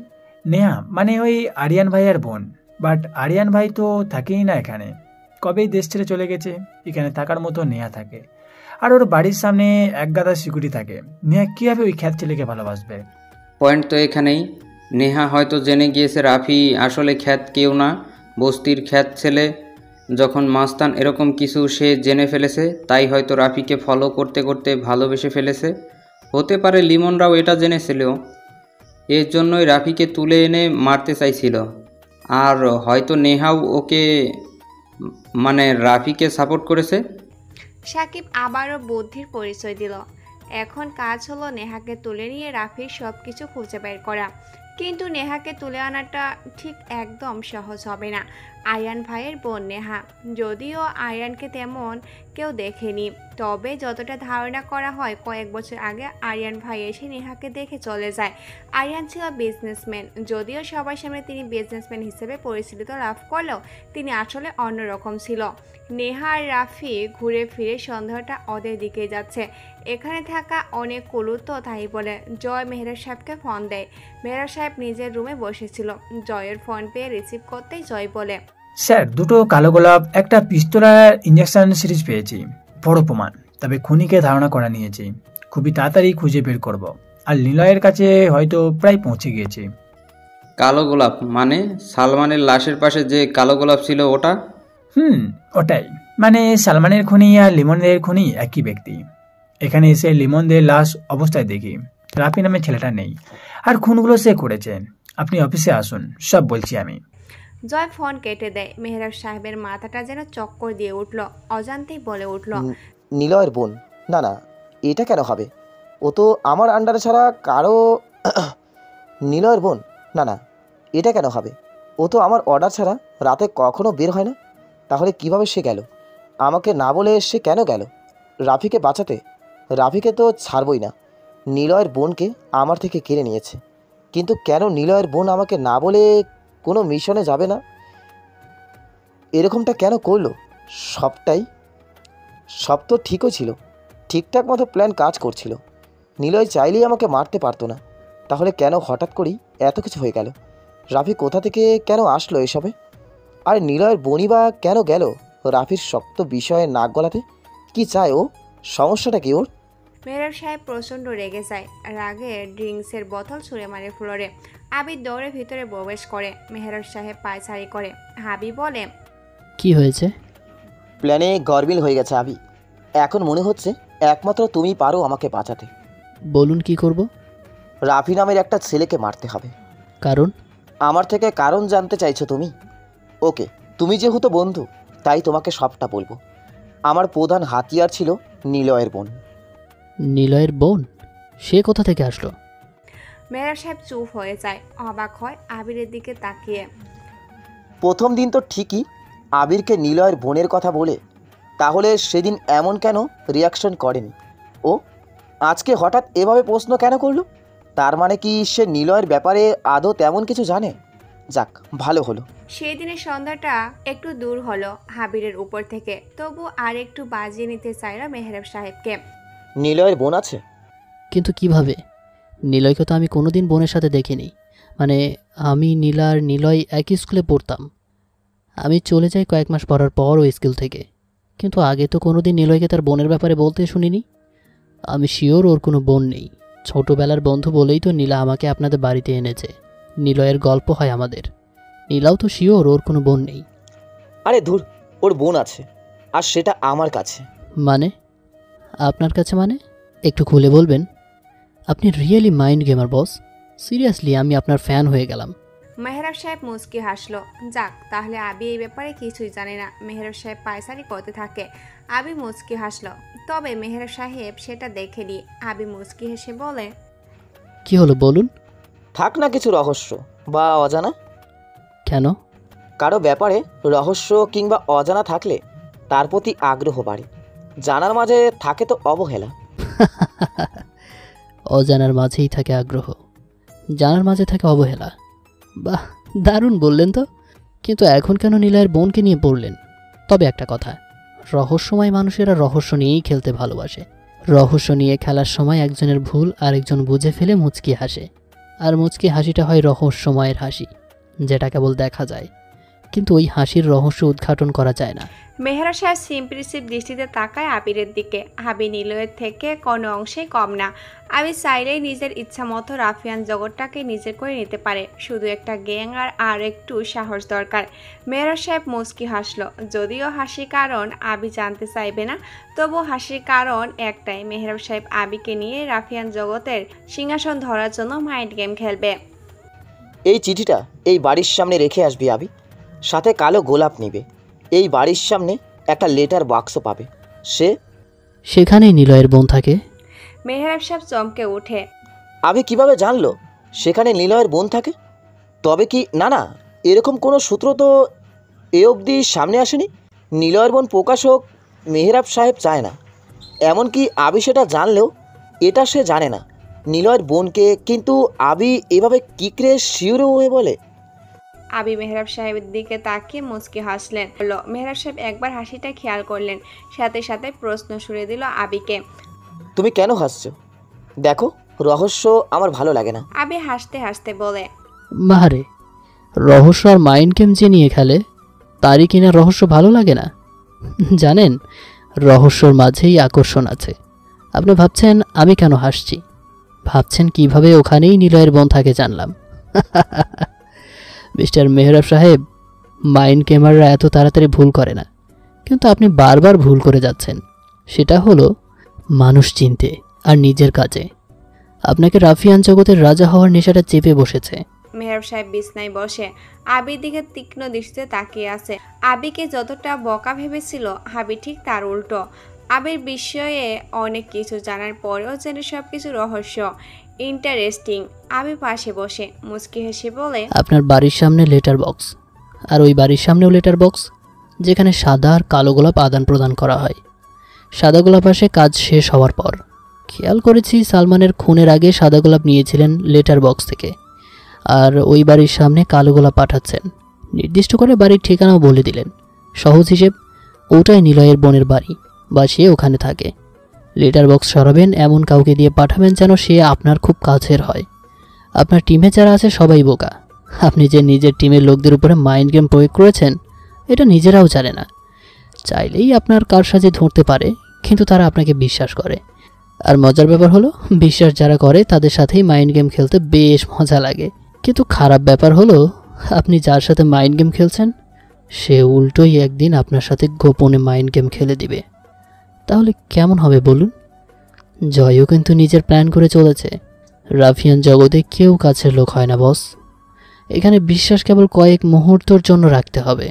নেহা মানে ওই আরিয়ান ভাইয়ের বোন, বাট আরিয়ান ভাই তো থাকেই না এখানে, কবেই দেশ ছেড়ে চলে গেছে। এখানে থাকার মতো নেহা থাকে, আর ওর বাড়ির সামনে এক গাদা সিকিউরিটি থাকে। নেহা কীভাবে ওই খ্যাত ছেলেকে ভালোবাসবে? পয়েন্ট তো এখানেই। নেহা হয়তো জেনে গিয়েছে রাফি আসলে খ্যাত কেউ না, বস্তির খ্যাত ছেলে। যখন মাস্তান এরকম কিছু সে জেনে ফেলেছে, তাই হয়তো রাফিকে ফলো করতে করতে ভালোবেসে ফেলেছে। হতে পারে লিমনরাও এটা জেনেছিল, এর জন্যই রাফিকে তুলে এনে মারতে চাইছিল। আর হয়তো নেহাও ওকে মানে রাফিকে সাপোর্ট করেছে। সাকিব আবারও বুদ্ধির পরিচয় দিল। এখন কাজ হলো নেহাকে তুলে নিয়ে রাফির সব কিছু খুঁজে বের করা। কিন্তু নেহাকে তুলে আনাটা ঠিক একদম সহজ হবে না। আরিয়ান ভাইয়ের বোন নেহা, যদিও আরিয়ানকে তেমন কেউ দেখেনি, তবে যতটা ধারণা করা হয় কয়েক বছর আগে আরিয়ান ভাই এসে নেহাকে দেখে চলে যায়। আরিয়ান ছিল বিজনেসম্যান, যদিও সবার সামনে তিনি বিজনেসম্যান হিসেবে পরিচিতি লাভ করলেও তিনি আসলে অন্যরকম ছিল। নেহা আর রাফি ঘুরে ফিরে সন্দেহটা ওদের দিকে যাচ্ছে। এখানে থাকা অনেক কুলু তো তাই বলে জয় মেহরাব সাহেবকে ফোন দেয়। মেহরাব সাহেব নিজের রুমে বসেছিল। জয়ের ফোন পেয়ে রিসিভ করতেই জয় বলে, স্যার, দুটো কালো গোলাপ, একটা পিস্তল আর ইঞ্জেকশন সিরিজ পেয়েছি, বড় প্রমাণ। তবে খুনিকে ধারণা করা নিয়েছি, খুবই তাড়াতাড়ি খুঁজে বের করব। আর নিলয়ের কাছে হয়তো প্রায় পৌঁছে গিয়েছি। কালো গোলাপ মানে সালমানের লাশের পাশে যে কালো গোলাপ ছিল ওটা? ওটাই। মানে সালমানের খুনি আর লিমনদের খুনি একই ব্যক্তি। এখানে এসে লিমনদের লাশ অবস্থায় দেখি, রাফি নামে ছেলেটা নেই, আর খুনগুলো সে করেছে। আপনি অফিসে আসুন, সব বলছি আমি। জয় ফোন কেটে দেয়। মেহরাব সাহেবের মাথাটা যেন চক্কর দিয়ে উঠল, অজান্তেই বলে উঠল, নিলয়ের বোন? না না, এটা কেন হবে? ও তো আমার আন্ডারে ছাড়া কারো। নিলয়ের বোন? না না, এটা কেন হবে? ও তো আমার অর্ডার ছাড়া রাতে কখনো বের হয় না। তাহলে কিভাবে সে গেল? আমাকে না বলে সে কেন গেল? রাফিকে বাঁচাতে? রাফিকে তো ছাড়বই না। নিলয়ের বোনকে আমার থেকে কেড়ে নিয়েছে, কিন্তু কেন নিলয়ের বোন আমাকে না বলে কোনো মিশনে যাবে না? এরকমটা কেন করলো? সব তো ঠিকই ছিল, ঠিকঠাক মতো প্ল্যান কাজ করছিল। নিলয় চাইলেই আমাকে মারতে পারতো না, তাহলে কেন হঠাৎ করেই এত কিছু হয়ে গেল? রাফি কোথা থেকে কেন আসলো এসবে? আর নিলয়ের বনি বা কেন গেল রাফির শক্ত বিষয়ে নাক গলাতে? কি চায় ও? সমস্যাটা কি ওর? মেহরাব সাহেব প্রচণ্ড রেগে যায়। রাগে ড্রিঙ্কসের বোতল ছুঁড়ে মারে ফ্লোরে। আবির দৌড়ে ভিতরে প্রবেশ করে। মেহরাব সাহেব পায়চারি করে। হাবি বলে, কি হয়েছে? প্ল্যানে গরমিল হয়ে গেছে আবি। এখন মনে হচ্ছে একমাত্র তুমি পারো আমাকে বাঁচাতে। বলুন কি করব? রাফি নামের একটা ছেলেকে মারতে হবে। কারণ? আমার থেকে কারণ জানতে চাইছো তুমি? ওকে, তুমি যেহেতু বন্ধু তাই তোমাকে সবটা বলবো। আমার প্রধান হাতিয়ার ছিল নিলয়ের বোন। নিলয়ের বোন? সে কোথা থেকে আসলো? মেহরাব সাহেব চুপ হয়ে যায়, অবাক হয় আবিরের দিকে তাকিয়ে। প্রথম দিন তো ঠিকই আবিরকে নিলয়ের বোনের কথা বলে, তাহলে সেদিন এমন কেন রিয়াকশন করেনি ও? আজকে হঠাৎ এভাবে প্রশ্ন কেন করলো? তার মানে কি সে নিলয়ের ব্যাপারে আদৌ তেমন কিছু জানে? যাক, ভালো হলো। সেই দিনের সন্ধ্যাটা একটু দূর হলো হাবিরের উপর থেকে, তবু আর একটু বাজিয়ে নিতে চাইল মেহরাব সাহেবকে। নিলয়ের বোন আছে? কিন্তু কিভাবে? নিলয়কে তো আমি কোনোদিন বোনের সাথে দেখিনি। মানে আমি নীলা আর নিলয় একই স্কুলে পড়তাম। আমি চলে যাই কয়েক মাস পড়ার পর ওই স্কুল থেকে, কিন্তু আগে তো কোনোদিন নিলয়কে তার বোনের ব্যাপারে বলতে শুনিনি। আমি শিওর ওর কোনো বোন নেই। ছোটোবেলার বন্ধু বলেই তো নীলা আমাকে আপনাদের বাড়িতে এনেছে। নিলয়ের গল্প হয় আমাদের। নীলাও তো শিওর ওর কোনো বোন নেই। আরে ধুর, ওর বোন আছে, আর সেটা আমার কাছে। মানে? আপনার কাছে মানে? একটু খুলে বলবেন? আপনি রিয়েলি মাইন্ড গেমার বস। সিরিয়াসলি আমি আপনার ফ্যান হয়ে গেলাম। মেহরাব সাহেব মুচকি হাসলো। যাক, তাহলে আবি এই ব্যাপারে কিছুই জানে না। মেহরাব সাহেব পায়চারি করতে থাকে। আবি মুচকি হাসলো, তবে মেহরাব সাহেব সেটা দেখেনি। আবি মুচকি হেসে বলে, কি হলো বলুন? থাক না কিছু রহস্য বা অজানা। কেন? কারো ব্যাপারে রহস্য কিংবা অজানা থাকলে তার প্রতি আগ্রহ বাড়ে, জানার মাঝে থাকে তো অবহেলা। অজানার মাঝেই থাকে আগ্রহ, জানার মাঝে থাকে অবহেলা। বাহ, দারুণ বললেন তো। কিন্তু এখন কেন নিলয়ের বোনকে নিয়ে পড়লেন? তবে একটা কথা, রহস্যময় মানুষেরা রহস্য নিয়েই খেলতে ভালোবাসে। রহস্য নিয়ে খেলার সময় একজনের ভুল আরেকজন বুঝে ফেলে মুচকি হাসে, আর মুচকি হাসিটা হয় রহস্যময়ের হাসি, যেটা কেবল দেখা যায়, কিন্তু ওই হাসির রহস্য উদ্ঘাটন করা যায় না। মেহরা সাহেব সিম্পলিসিভ দৃষ্টিতে তাকায় আবিরের দিকে। আবি নিলয়ের থেকে কোনো অংশেই কম না। আবি চাইলেই নিজের ইচ্ছা মতো রাফিয়ান জগৎটাকে নিজের করে নিতে পারে, শুধু একটা গ্যাং আর একটু সাহস দরকার। মেহরা সাহেব মুচকি হাসলো, যদিও হাসির কারণ আবি জানতে চাইবে না, তবু হাসির কারণ একটাই, মেহরা সাহেব আবিকে নিয়ে রাফিয়ান জগতের সিংহাসন ধরার জন্য মাইন্ড গেম খেলবে। এই চিঠিটা এই বাড়ির সামনে রেখে আসবি আবি, সাথে কালো গোলাপ নিবে। এই বাড়ির সামনে একটা লেটার বাক্স পাবে, সেখানেই নিলয়ের বোন থাকে। মেহরাব সাহেব চমকে উঠে। আবি কিভাবে জানলো সেখানে নিলয়ের বোন থাকে? তবে কি না না, এরকম কোনো সূত্র তো এ অবধি সামনে আসেনি। নিলয়ের বোন প্রকাশক মেহরাব সাহেব চায় না, এমনকি আবি সেটা জানলেও এটা সে জানে না নিলয়ের বোনকে। কিন্তু আবি এভাবে কি করে শিওর হয়ে বলে? আবি মেহরাব সাহেবের দিকে তাকিয়ে মুচকি হাসলেন। মেহরাব সাহেব একবার হাসিটা খেয়াল করলেন, সাথে সাথে প্রশ্ন ছুড়ে দিল আবিকে, তুমি কেন হাসছো? দেখো, রহস্য আমার ভালো লাগে না। আবি হাসতে হাসতে বলে, মারে, রহস্য আর মাইন্ড গেম যে নিয়ে খেলে তারই কিনা রহস্য ভালো লাগে না? জানেন, রহস্যর মাঝেই আকর্ষণ আছে। আপনি ভাবছেন আমি কেন হাসছি, ভাবছেন কিভাবে ওখানেই নিলয়ের বোন থাকে জানলাম। মিস্টার মেহরাব সাহেব, মাইন্ড গেমাররা এত তাড়াতাড়ি ভুল করে না, কিন্তু আপনি বারবার ভুল করে যাচ্ছেন। সেটা হলো মানুষ চিনতে আর নিজের কাজে। আপনাকে রাফিয়ান জগতের রাজা হওয়ার নেশাটা চেপে বসেছে। মেহরাব সাহেব বিছনায় বসে আবির দিকে তীক্ষ্ণ দৃষ্টিতে তাকিয়ে আছে। আবিকে যতটা বকা ভেবেছিল, আবি ঠিক তার উল্টো। আবির বিষয়ে অনেক কিছু জানার পরেও যেন সব কিছু রহস্য, ইন্টারেস্টিং। আবি পাশে বসে মুচকি হেসে বলে, আপনার বাড়ির সামনে লেটার বক্স, আর ওই বাড়ির সামনেও লেটার বক্স, যেখানে সাদা আর কালো গোলাপ আদান প্রদান করা হয়। সাদা গোলাপ আসে কাজ শেষ হওয়ার পর। খেয়াল করেছি সালমানের খুনের আগে সাদা গোলাপ নিয়েছিলেন লেটার বক্স থেকে, আর ওই বাড়ির সামনে কালো গোলাপ পাঠাচ্ছেন। নির্দিষ্ট করে বাড়ির ঠিকানাও বলে দিলেন। সহজ হিসেব, ওটাই নিলয়ের বোনের বাড়ি, বা সে ওখানে থাকে। লেটার বক্স সরাবেন এমন কাউকে দিয়ে পাঠাবেন যেন সে আপনার খুব কাছের হয়। আপনার টিমে যারা আছে সবাই বোকা। আপনি যে নিজের টিমের লোকদের উপরে মাইন্ড গেম প্রয়োগ করেছেন, এটা নিজেরাও জানে না। চাইলেই আপনার কারসাজি ধরতে পারে, কিন্তু তারা আপনাকে বিশ্বাস করে। আর মজার ব্যাপার হলো, বিশ্বাস যারা করে তাদের সাথেই মাইন্ড গেম খেলতে বেশ মজা লাগে। কিন্তু খারাপ ব্যাপার হলো, আপনি যার সাথে মাইন্ড গেম খেলছেন সে উল্টোই একদিন আপনার সাথে গোপনে মাইন্ড গেম খেলে দিবে। তাহলে কেমন হবে বলুন? জয়ও কিন্তু নিজের প্ল্যান করে চলেছে। রাফিয়ান জগতে কেউ কাছের লোক হয় না বস। এখানে বিশ্বাস কেবল কয়েক মুহূর্তের জন্য রাখতে হবে,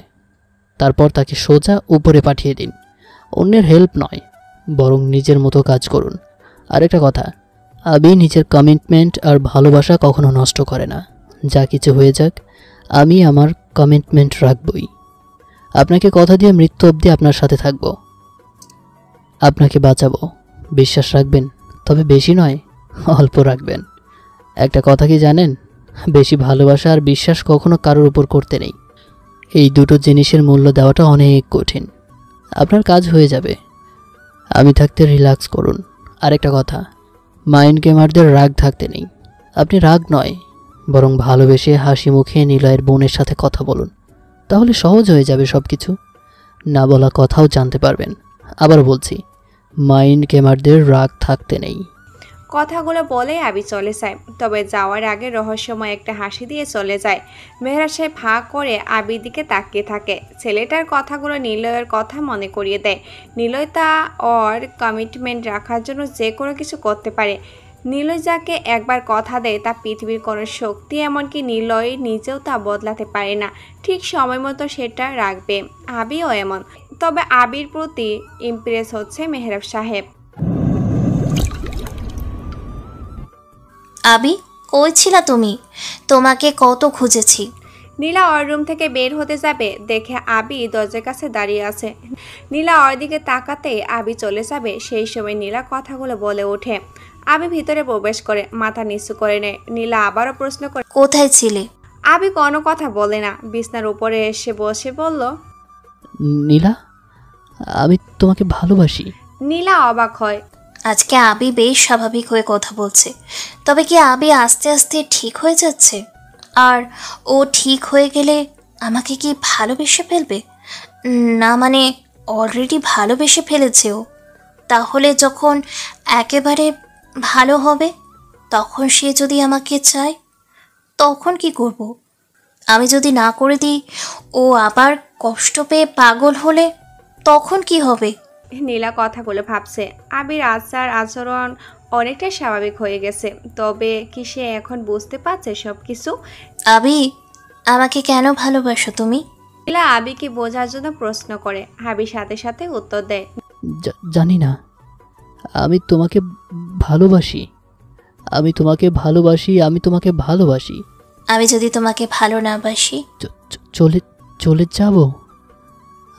তারপর তাকে সোজা উপরে পাঠিয়ে দিন। অন্যের হেল্প নয়, বরং নিজের মতো কাজ করুন। আরেকটা কথা, আবি নিজের কমিটমেন্ট আর ভালোবাসা কখনো নষ্ট করে না। যা কিছু হয়ে যাক, আমি আমার কমিটমেন্ট রাখবই। আপনাকে কথা দিয়ে মৃত্যু অবধি আপনার সাথে থাকব, আপনাকে বাঁচাবো। বিশ্বাস রাখবেন, তবে বেশি নয়, অল্প রাখবেন। একটা কথা কি জানেন, বেশি ভালোবাসা আর বিশ্বাস কখনো কারোর উপর করতে নেই। এই দুটো জিনিসের মূল্য দেওয়াটা অনেক কঠিন। আপনার কাজ হয়ে যাবে। আমি থাকতে রিল্যাক্স করুন। আরেকটা কথা, মাইন্ড গেমারদের রাগ থাকতে নেই। আপনি রাগ নয়, বরং ভালোবেসে হাসি মুখে নিলয়ের বোনের সাথে কথা বলুন। তাহলে সহজ হয়ে যাবে সব কিছু। না বলা কথাও জানতে পারবেন। আবার বলছি, মাইন্ড গেমারদের রাগ থাকতে নেই। কথাগুলো বলে আবি চলে যায়, তবে যাওয়ার আগে রহস্যময় একটা হাসি দিয়ে চলে যায়। মেহরাব সাহেব হাঁ করে আবির দিকে তাকিয়ে থাকে। ছেলেটার কথাগুলো নিলয়ের কথা মনে করিয়ে দেয়। নিলয় তা ওর কমিটমেন্ট রাখার জন্য যে কোনো কিছু করতে পারে। নিলয় যাকে একবার কথা দেয় তা পৃথিবীর কোনো শক্তি, এমনকি নিলয় নিজেও তা বদলাতে পারে না। ঠিক সময় মতো সেটা রাখবে। আবিও এমন। তবে আবির প্রতি ইমপ্রেস হচ্ছে মেহরাব সাহেব। আবি, কই ছিলা তুমি? তোমাকে কত খুঁজেছি। নীলা ওর রুম থেকে বের হতে যাবে, দেখে আবি দরজার কাছে দাঁড়িয়ে আছে। নীলা ওর দিকে তাকাতেই আবি চলে যাবে, সেই সময় নীলা কথাগুলো বলে ওঠে। আবি ভিতরে প্রবেশ করে মাথা নিচু করে নেয়। নীলা আবারও প্রশ্ন করে, কোথায় ছিলে? আবি কোনো কথা বলে না, বিছনার উপরে এসে বসে বলল, নীলা, আমি তোমাকে ভালোবাসি। নীলা অবাক হয়। আজকে আবি বেশ স্বাভাবিক হয়ে কথা বলছে, তবে কি আবি আস্তে আস্তে ঠিক হয়ে যাচ্ছে? আর ও ঠিক হয়ে গেলে আমাকে কি ভালোবেসে ফেলবে? না মানে অলরেডি ভালোবেসে ফেলেছে ও। তাহলে যখন একেবারে ভালো হবে, তখন সে যদি আমাকে চায়, তখন কি করব? আমি যদি না করে দিই, ও আবার কষ্ট পেয়ে পাগল হলে তখন কি হবে? নীলা কথাগুলো ভাবছে। আবির আচার আচরণ অনেকটাই স্বাভাবিক হয়ে গেছে, তবে কি সে এখন বুঝতে পারছে সব কিছু? আবি, আমাকে কেন ভালোবাসো তুমি? নীলা আবিকে বোঝার জন্য প্রশ্ন করে। আবির সাথে সাথে উত্তর দেয়, জানি না, আমি তোমাকে ভালোবাসি, আমি তোমাকে ভালোবাসি, আমি তোমাকে ভালোবাসি। আমি যদি তোমাকে ভালো না বাসি? চলে চলে যাব।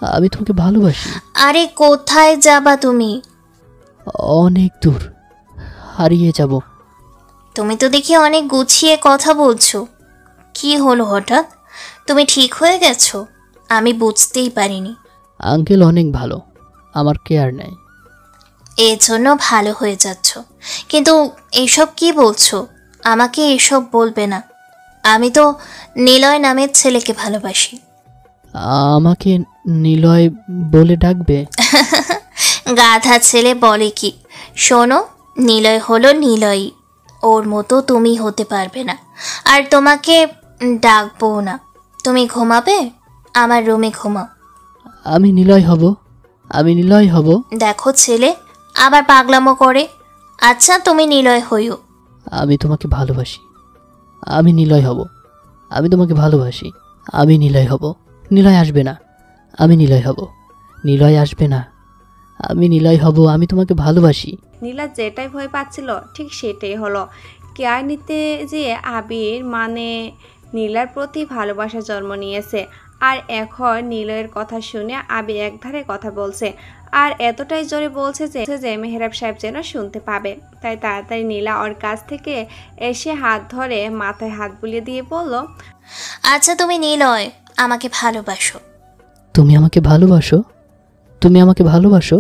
আমি তোমাকে ভালোবাসি। আরে কোথায় যাবা তুমি? অনেক দূর, হারিয়ে যাব। তুমি তো দেখি অনেক গুছিয়ে কথা বলছো। কি হলো হঠাৎ? তুমি ঠিক হয়ে গেছো? আমি বুঝতেই পারিনি। আঙ্কেল অনেক ভালো, আমার কেয়ার নেয়। এর জন্য ভালো হয়ে যাচ্ছ, কিন্তু এসব কি বলছো? আমাকে এসব বলবে না। আমি তো নিলয় নামের ছেলেকে ভালোবাসি। আমাকে নিলয় বলে ডাকবে? গাধা ছেলে বলে কি? শোনো, নিলয় হলো নিলয়ই, ওর মতো তুমি হতে পারবে না। আর তোমাকে ডাকবো না। তুমি ঘুমাবে? আমার রুমে ঘুমাও। আমি নিলয় হব, আমি নিলয় হব। দেখো ছেলে আবার পাগলামো করে। আচ্ছা তুমি নিলয় হইও। আমি তোমাকে ভালোবাসি, আমি নিলয় হব। আমি তোমাকে ভালোবাসি, আমি নিলয় হব। নিলয় আসবে না, আমি নিলয় হব। নিলয় আসবে না, আমি নিলয় হব। আমি তোমাকে ভালোবাসি। নীলা যেটাই ভয় পাচ্ছিল ঠিক সেটাই হলো। কেয়ার নিতে যেয়ে আবির মানে নীলার প্রতি ভালোবাসা জন্ম নিয়েছে। আর এখন নিলয়ের কথা শুনে আবি একধারে কথা বলছে, আর এতটাই জোরে বলছে যে মেহরাব সাহেব যেন শুনতে পাবে। তাই তাড়াতাড়ি নীলা ওর কাছ থেকে এসে হাত ধরে মাথায় হাত বুলিয়ে দিয়ে বলল, আচ্ছা তুমি নিলয়, আমাকে ভালোবাসো। তুমি আমাকে ভালোবাসো? তুমি আমাকে ভালোবাসো?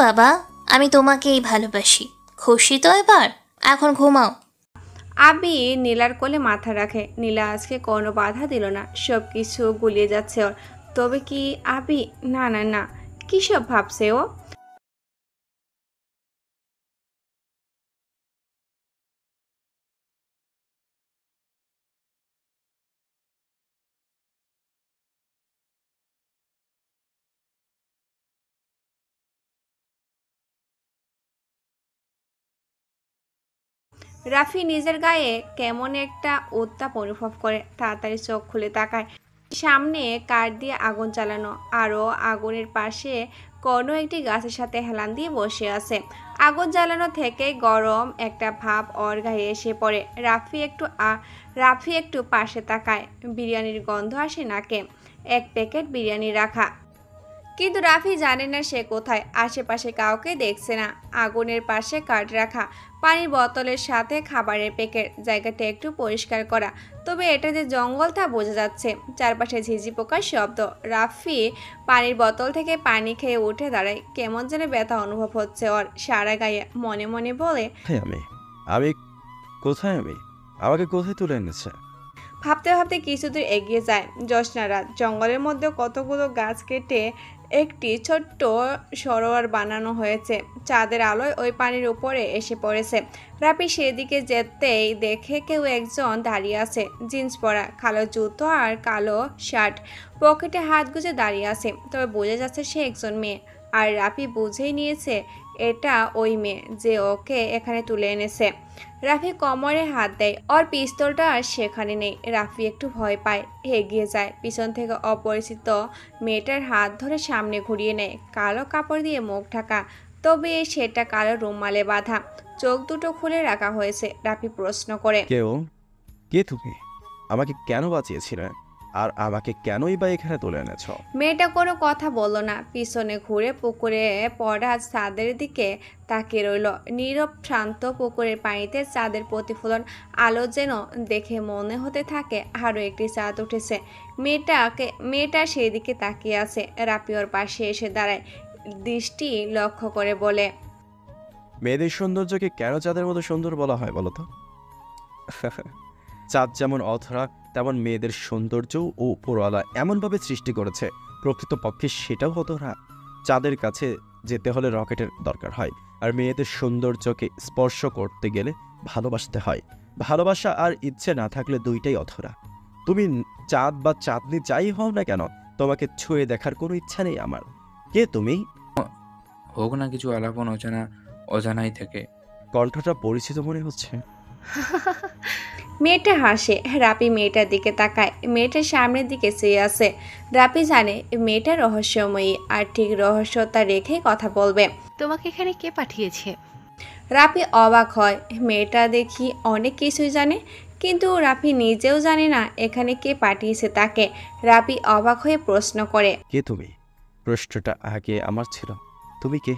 বাবা, আমি তোমাকেই ভালোবাসি। খুশি তো এবার? এখন ঘুমাও। আবি নীলার কোলে মাথা রাখে। নীলা আজকে কোনো বাধা দিল না, সব কিছু গুলিয়ে যাচ্ছে ওর। তবে কি আবি না না না কী সব ভাবছে ও? রাফি নিজের গায়ে কেমন একটা উত্তাপ অনুভব করে। তাড়াতাড়ি চোখ খুলে তাকায়। সামনে কাঠ দিয়ে আগুন জ্বালানো, আরও আগুনের পাশে কোনো একটি গাছের সাথে হেলান দিয়ে বসে আছে। আগুন জ্বালানো থেকে গরম একটা ভাব ওর গায়ে এসে পড়ে। রাফি একটু পাশে তাকায়। বিরিয়ানির গন্ধ আসে নাকে। এক প্যাকেট বিরিয়ানি রাখা, কিন্তু রাফি জানে না সে কোথায়। আশেপাশে কাউকে দেখছে না। আগুনের পাশে কাঠ রাখা, পানির বোতলের সাথে খাবারের প্যাকেট। জায়গাটা একটু পরিষ্কার করা, তবে এটা যে জঙ্গল তা বোঝা যাচ্ছে। চারপাশে ঝিঝি পোকার শব্দ। রাফি পানির বোতল থেকে পানি খেয়ে উঠে দাঁড়ায়। কেমন যেন ব্যথা অনুভব হচ্ছে ওর সারা গায়ে। মনে মনে বলে, আমি কোথায়? আমি আমাকে কোথায় তুলে এনেছে? ভাবতে ভাবতে কিছুদূর এগিয়ে যায়। জ্যোৎস্না রাত, জঙ্গলের মধ্যে কতগুলো গাছ কেটে একটি ছোট্ট সরোয়ার বানানো হয়েছে। চাঁদের আলোয় ওই পানির উপরে এসে পড়েছে। রাফি সেদিকে যেতেই দেখে কেউ একজন দাঁড়িয়ে আছে, জিন্স পরা, কালো জুতো আর কালো শার্ট, পকেটে হাত গুজে দাঁড়িয়ে আছে। তবে বোঝা যাচ্ছে সে একজন মেয়ে। আর রাফি বুঝেই নিয়েছে এটা ওই মেয়ে যে ওকে এখানে তুলে এনেছে। রাফি কোমরে হাত দেয়, ওর পিস্তলটা আর সেখানে নেই। রাফি একটু ভয় পায়, এগিয়ে যায়। পিছন থেকে অপরিচিত মেয়েটার হাত ধরে সামনে ঘুরিয়ে নেয়। কালো কাপড় দিয়ে মুখ ঢাকা, তবে সেটা কালো রুমালে বাঁধা। চোখ দুটো খুলে রাখা হয়েছে। রাফি প্রশ্ন করে, কে তুমি? আমাকে কেন বাঁচিয়েছিলে? আর আমাকে কেনই বা এখানে তুলে এনেছ? মেয়েটা কোনো কথা বলল না। পিছনে ঘুরে পুকুরে পড়া চাঁদের দিকে তাকিয়ে রইল। নীরব শান্ত পুকুরের পানিতে চাঁদের প্রতিফলন আলো যেন দেখে মনে হতে থাকে আরও একটি চাঁদ উঠেছে। মেয়েটা সেই দিকে তাকিয়ে আছে। রাফি ওর পাশে এসে দাঁড়ায়, দৃষ্টি লক্ষ্য করে বলে, মেয়েদের সৌন্দর্যকে কেন চাঁদের মতো সুন্দর বলা হয় বলো তো? চাঁদ যেমন অধরা, তেমন মেয়েদের সৌন্দর্য ও উপরওয়ালা এমনভাবে সৃষ্টি করেছে, প্রকৃতপক্ষে সেটাও অধরা। চাঁদের কাছে যেতে হলে রকেটের দরকার হয়, আর মেয়েদের সৌন্দর্যকে স্পর্শ করতে গেলে ভালোবাসতে হয়। ভালোবাসা আর ইচ্ছে না থাকলে দুইটাই অধরা। তুমি চাঁদ বা চাঁদনি যাই হও না কেন, তোমাকে ছুঁয়ে দেখার কোনো ইচ্ছা নেই আমার। কে তুমি? হোক না কিছু আলাপন অজানাই থেকে। কণ্ঠটা পরিচিত মনে হচ্ছে। মেয়েটা হাসে। রাপি মেয়েটার দিকে তাকায়। মেয়েটার সামনের দিকে চেয়ে আছে। রাপি জানে মেয়েটা রহস্যময়ী, আর ঠিক রহস্যতা রেখে কথা বলবে। তোমাকে এখানে কে পাঠিয়েছে? রাপি অবাক হয়। মেয়েটা দেখি অনেক কিছুই জানে, কিন্তু রাপি নিজেও জানে না এখানে কে পাঠিয়েছে তাকে। রাপি অবাক হয়ে প্রশ্ন করে, কে তুমি? প্রশ্নটা আগে আমার ছিল, তুমি কে?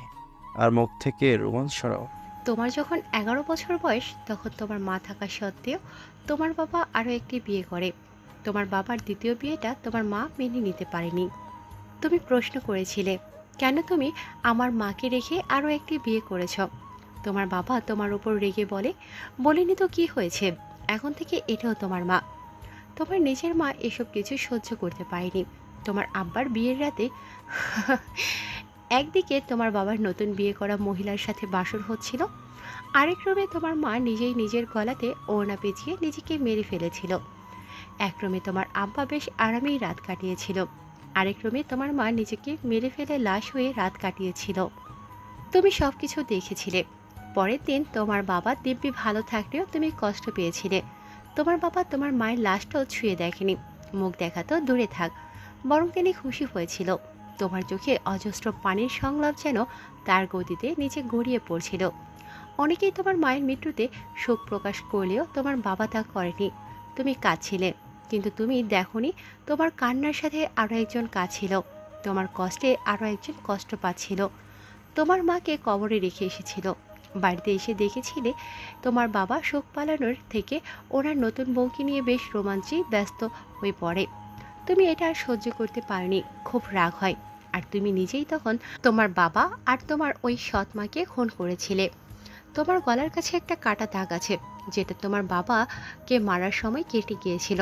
আর মুখ থেকে রোমাঞ্চ সরাও। তোমার যখন 11 বছর বয়স, তখন তোমার মা থাকা সত্ত্বেও তোমার বাবা আরও একটি বিয়ে করে। তোমার বাবার দ্বিতীয় বিয়েটা তোমার মা মেনে নিতে পারেনি। তুমি প্রশ্ন করেছিলে কেন তুমি আমার মাকে রেখে আরও একটি বিয়ে করেছ। তোমার বাবা তোমার উপর রেগে বলেনি তো কি হয়েছে, এখন থেকে এটাও তোমার মা। তোমার নিজের মা এসব কিছু সহ্য করতে পারেনি। তোমার আব্বার বিয়ের রাতে একদিকে তোমার বাবার নতুন বিয়ে করা মহিলার সাথে বাসর হচ্ছিল, আরেক রুমে তোমার মা নিজেই নিজের গলাতে ওড়না পেঁচিয়ে নিজেকে মেরে ফেলেছিল। এক রুমে তোমার আব্বা বেশ আরামেই রাত কাটিয়েছিল, আরেক রুমে তোমার মা নিজেকে মেরে ফেলে লাশ হয়ে রাত কাটিয়েছিল। তুমি সব কিছু দেখেছিলে। পরের দিন তোমার বাবা দিব্যি ভালো থাকলেও তুমি কষ্ট পেয়েছিলে। তোমার বাবা তোমার মায়ের লাশটাও ছুঁয়ে দেখেনি, মুখ দেখা তো দূরে থাক, বরং তিনি খুশি হয়েছিল। তোমার চোখে অজস্র পানির সংলাপ যেন তার গতিতে নিচে গড়িয়ে পড়ছিল। অনেকেই তোমার মায়ের মৃত্যুতে শোক প্রকাশ করলেও তোমার বাবা তা করেনি। তুমি কাঁদছিলে, কিন্তু তুমি দেখোনি তোমার কান্নার সাথে আরও একজন কাঁদছিল। তোমার কষ্টে আরও একজন কষ্ট পাচ্ছিল। তোমার মাকে কবরে রেখে এসেছিল। বাড়িতে এসে দেখেছিলে তোমার বাবা শোক পালানোর থেকে ওনার নতুন বউকে নিয়ে বেশ রোমাঞ্চে ব্যস্ত হয়ে পড়ে। তুমি এটা আর সহ্য করতে পারোনি, খুব রাগ হয়, আর তুমি নিজেই তখন তোমার বাবা আর তোমার ওই সৎ মাকে খুন করেছিলে। তোমার গলার কাছে একটা কাটা দাগ আছে, যেটা তোমার বাবাকে মারার সময় কেটে গিয়েছিল।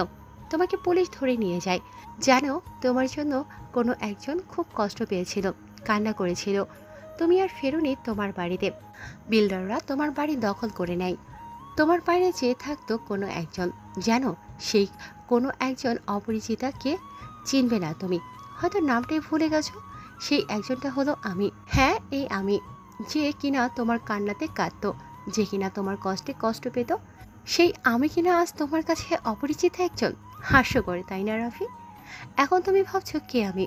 তোমাকে পুলিশ ধরে নিয়ে যায়। জানো, তোমার জন্য কোনো একজন খুব কষ্ট পেয়েছিল, কান্না করেছিল। তুমি আর ফেরোনি তোমার বাড়িতে। বিল্ডাররা তোমার বাড়ি দখল করে নেয়। তোমার বাইরে চেয়ে থাকতো কোনো একজন, জানো সেই কোনো একজন অপরিচিতাকে চিনবে না তুমি, হয়তো নামটাই ভুলে গেছো। সেই একজনটা হলো আমি। হ্যাঁ, এই আমি, যে কিনা তোমার কান্নাতে কাঁদতো, যে কিনা তোমার কষ্টে কষ্ট পেত। সেই আমি কিনা আজ তোমার কাছে অপরিচিত একজন। হাস্যকর তাই না রাফি? এখন তুমি ভাবছো কে আমি।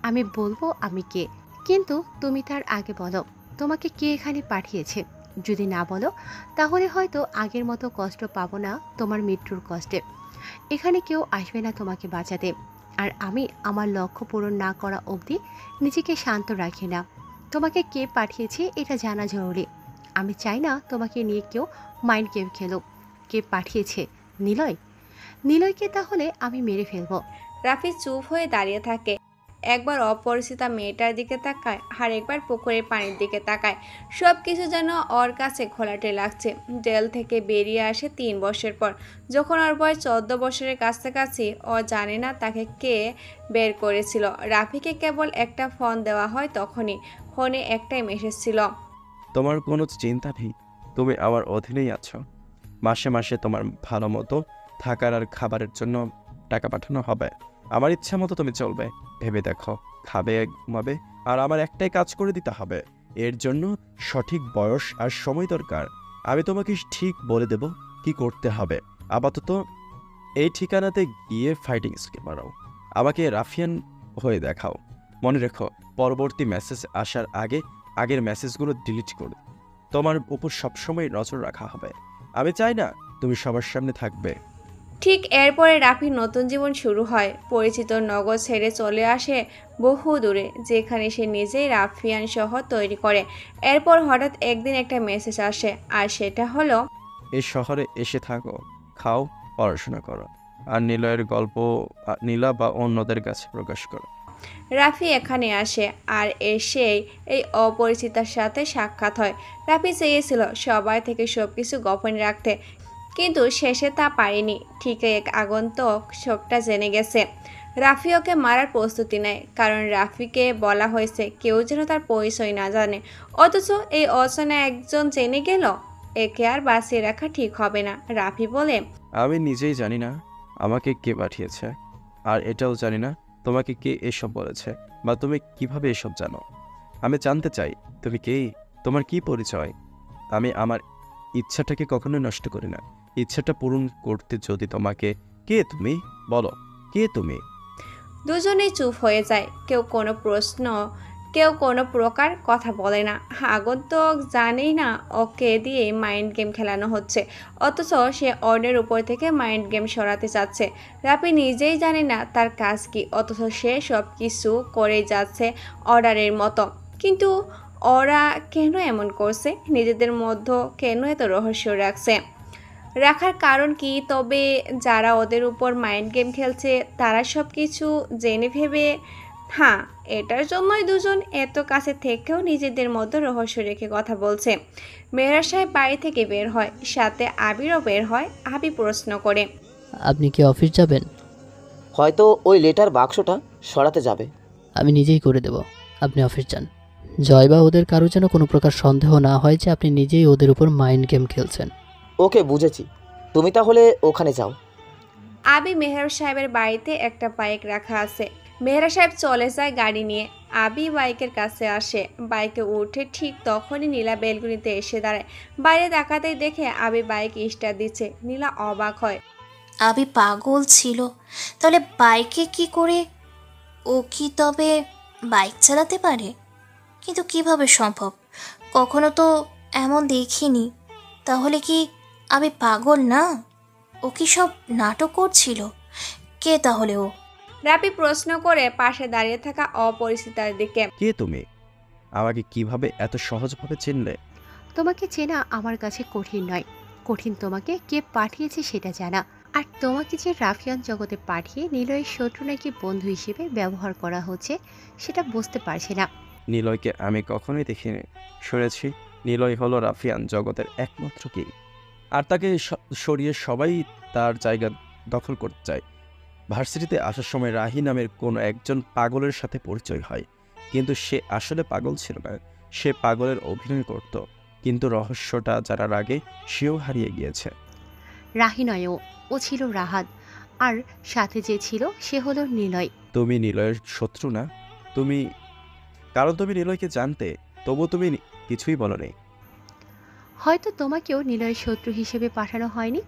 আমি বলবো আমি কে, কিন্তু তুমি তার আগে বলো তোমাকে কে এখানে পাঠিয়েছে। যদি না বলো তাহলে হয়তো আগের মতো কষ্ট পাবো না তোমার মৃত্যুর কষ্টে। এখানে কেউ আসবে না তোমাকে বাঁচাতে, আর আমি আমার লক্ষ্য পূরণ না করা অবধি নিজেকে শান্ত রাখি না। তোমাকে কে পাঠিয়েছে এটা জানা জরুরি। আমি চাই না তোমাকে নিয়ে কেউ মাইন্ড গেম খেলুক। কে পাঠিয়েছে? নিলয়কে তাহলে আমি মেরে ফেলবো। রাফি চুপ হয়ে দাঁড়িয়ে থাকে। একবার অপরিচিতা মেয়েটার দিকে তাকায়, আর একবার পুকুরের পানির দিকে তাকায়। সব কিছু যেন ওর কাছে ঘোলাটে লাগছে। জেল থেকে বেরিয়ে আসে 3 বছর পর, যখন ওর বয়স 14 বছরের কাছাকাছি। ও জানে না তাকে কে বের করেছিল। রাফিকে কেবল একটা ফোন দেওয়া হয়, তখনই ফোনে একটাই মেসেজ ছিল, তোমার কোনো চিন্তা নেই, তুমি আমার অধীনেই আছো। মাসে মাসে তোমার ভালো মতো থাকার আর খাবারের জন্য টাকা পাঠানো হবে। আমার ইচ্ছা মতো তুমি চলবে, ভেবে দেখো, খাবে, ঘুমাবে, আর আমার একটাই কাজ করে দিতে হবে। এর জন্য সঠিক বয়স আর সময় দরকার। আমি তোমাকে ঠিক বলে দেব কি করতে হবে। আপাতত এই ঠিকানাতে গিয়ে ফাইটিং স্কিল মারাও, আমাকে রাফিয়ান হয়ে দেখাও। মনে রেখো, পরবর্তী মেসেজ আসার আগে আগের মেসেজগুলো ডিলিট করে তোমার উপর সবসময় নজর রাখা হবে। আমি চাই না তুমি সবার সামনে থাকবে। ঠিক এরপরে রাফির নতুন জীবন শুরু হয়। পরিচিত নগর ছেড়ে চলে আসে বহু দূরে, যেখানে সে নিজেই রাফিয়ান শহর তৈরি করে। এরপর হঠাৎ একদিন একটা মেসেজ আসে, আর সেটা হলো, এই শহরে এসে থাকো, খাও, পড়াশোনা করো, আর নিলয়ের গল্প নীলা বা অন্যদের কাছে প্রকাশ করো। রাফি এখানে আসে, আর এসেই এই অপরিচিতার সাথে সাক্ষাৎ হয়। রাফি চেয়েছিল সবাই থেকে সবকিছু গোপন রাখতে, কিন্তু শেষে তা পারেনি। ঠিক এক আগন্তুক সবটা জেনে গেছে। রাফি ওকে মারার প্রস্তুতি নেয়, কারণ রাফিকে বলা হয়েছে কেউ যেন তার পরিচয় না জানে। অথচ এই অচেনা একজন জেনে গেল, একে আর বাঁচিয়ে রাখা ঠিক হবে না। রাফি বলে, আমি নিজেই জানি না আমাকে কে পাঠিয়েছে, আর এটাও জানি না তোমাকে কে এসব বলেছে, বা তুমি কিভাবে এসব জানো। আমি জানতে চাই তুমি কে, তোমার কি পরিচয়। আমি আমার ইচ্ছাটাকে কখনো নষ্ট করি না। ইচ্ছাটা পূরণ করতে যদি তোমাকে, কে তুমি বলো, কে তুমি? দুজনেই চুপ হয়ে যায়। কেউ কোনো প্রকার কথা বলে না। আগন্তুক জানেই না ওকে দিয়ে মাইন্ড গেম খেলানো হচ্ছে, অথচ সে অন্যের উপর থেকে মাইন্ড গেম সরাতে চাচ্ছে। রাফি নিজেই জানে না তার কাজ কি, অথচ সে সব কিছু করে যাচ্ছে অর্ডারের মতো। কিন্তু ওরা কেন এমন করছে? নিজেদের মধ্যে কেন এত রহস্য রাখার কারণ কি? তবে যারা ওদের উপর মাইন্ড গেম খেলছে তারা সব কিছু জেনে ভেবে, হ্যাঁ, এটার জন্যই দুজন এত কাছে থেকেও নিজেদের মধ্যে রহস্য রেখে কথা বলছে। মেহরাব সাহেব বাড়ি থেকে বের হয়, সাথে আবিরও বের হয়। আবি প্রশ্ন করে, আপনি কি অফিস যাবেন? হয়তো ওই লেটার বাক্সটা সরাতে যাবে। আমি নিজেই করে দেব, আপনি অফিস যান। জয় বা ওদের কারো যেন কোনো প্রকার সন্দেহ না হয় যে আপনি নিজেই ওদের উপর মাইন্ড গেম খেলছেন। ওকে, বুঝেছি, তুমি তাহলে ওখানে যাও। আবি মেহরাব সাহেবের বাড়িতে একটা বাইক রাখা আছে। মেহরাব সাহেব চলে যায় গাড়ি নিয়ে। আবি বাইকের কাছে আসে, বাইকে উঠে ঠিক তখনই নীলা বেলকুনিতে এসে দাঁড়ায়। বাইরে তাকাতেই দেখে আবি বাইক স্টার্ট দিচ্ছে। নীলা অবাক হয়। আবি পাগল ছিল? তাহলে বাইকে কি করে? ও কি তবে বাইক চালাতে পারে? কিন্তু কিভাবে সম্ভব? কখনো তো এমন দেখিনি। তাহলে কি আবি পাগল না? ও কি সব নাটক করছিল? কে তাহলে ও? রাফি প্রশ্ন করে পাশে দাঁড়িয়ে থাকা অপরিচিতার দিকে, কে তুমি? আমাকে কিভাবে এত সহজভাবে চিনলে? তোমাকে চেনা আমার কাছে কঠিন নয়, কঠিন তোমাকে কে পাঠিয়েছে সেটা জানা। আর তোমাকে যে রাফিয়ান জগতে পাঠিয়ে নিলয়ের শত্রু নাকি বন্ধু হিসেবে ব্যবহার করা হচ্ছে সেটা বুঝতে পারছি না। নিলয়কে আমি কখনোই দেখিনি। শুনেছি নিলয় হলো রাফিয়ান জগতের একমাত্র কিং, আর তাকে সরিয়ে সবাই তার জায়গা দখল করতে চায়। ভার্সিটিতে আসার সময় রাহি নামের কোনো একজন পাগলের সাথে পরিচয় হয়, কিন্তু সে আসলে পাগল ছিল না, সে পাগলের অভিনয় করত। কিন্তু রহস্যটা জানার আগে সেও হারিয়ে গিয়েছে। রাহি নয়, ও ছিল রাহাত, আর সাথে যে ছিল সে হলো নিলয়। তুমি নিলয়ের শত্রু না? কারণ তুমি নিলয়কে জানতে, তবু তুমি কিছুই বলনি। হয়তো তোমাকেও নিলয়ের শত্রু হিসেবে পাঠানো হয়নি,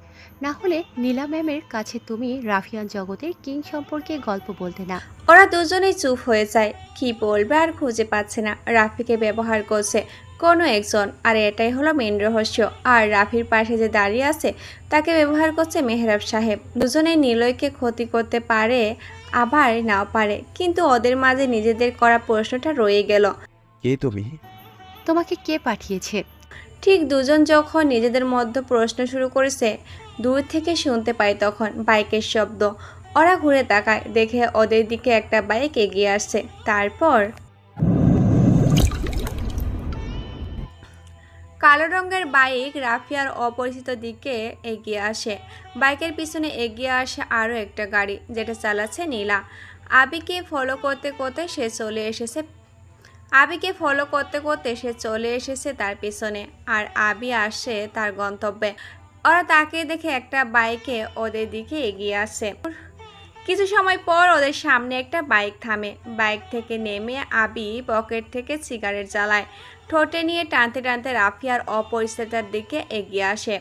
না হলে নীলা ম্যামের কাছে তুমি রাফিয়ান জগতের কিং সম্পর্কে গল্প বলতে না। ওরা দুজনেই চুপ হয়ে যায়। কি বলবে আর খুঁজে পাচ্ছে না। রাফিকে ব্যবহার করছে কোনো একজন, আর এটাই হলো মেন রহস্য। আর রাফির পাশে যে দাঁড়িয়ে আছে তাকে ব্যবহার করছে মেহরাব সাহেব। দুজনেই নিলয়কে ক্ষতি করতে পারে, আবার নাও পারে, কিন্তু ওদের মাঝে নিজেদের করা প্রশ্নটা রয়ে গেল, কে তুমি? তোমাকে কে পাঠিয়েছে? ঠিক দুজন যখন নিজেদের মধ্যে প্রশ্ন শুরু করেছে, দূর থেকে শুনতে পায় তখন বাইকের শব্দ। ওরা ঘুরে তাকায়, দেখে ওদের দিকে একটা বাইক এগিয়ে আসছে। তারপর কালো রঙের বাইক রাফিয়ার অপরিচিত দিকে এগিয়ে আসে। বাইকের পিছনে এগিয়ে আসে আরও একটা গাড়ি, যেটা চালাচ্ছে নীলা। আবিকে ফলো করতে করতে সে চলে এসেছে তার পিছনে, আর আবি আসে তার গন্তব্যে। ওরা তাকে দেখে একটা বাইকে ওদের দিকে এগিয়ে আসে। কিছু সময় পর ওদের সামনে একটা বাইক থামে। বাইক থেকে নেমে আবি পকেট থেকে সিগারেট জ্বালায়। ঠোঁটে নিয়ে টানতে টানতে রাফিয়ার অপরিচিতার দিকে এগিয়ে আসে।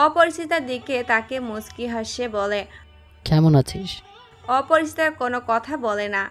অপরিচিতার দিকে তাকে মুচকি হাসে বলে, কেমন আছিস? অপরিচিতার কোনো কথা বলে না।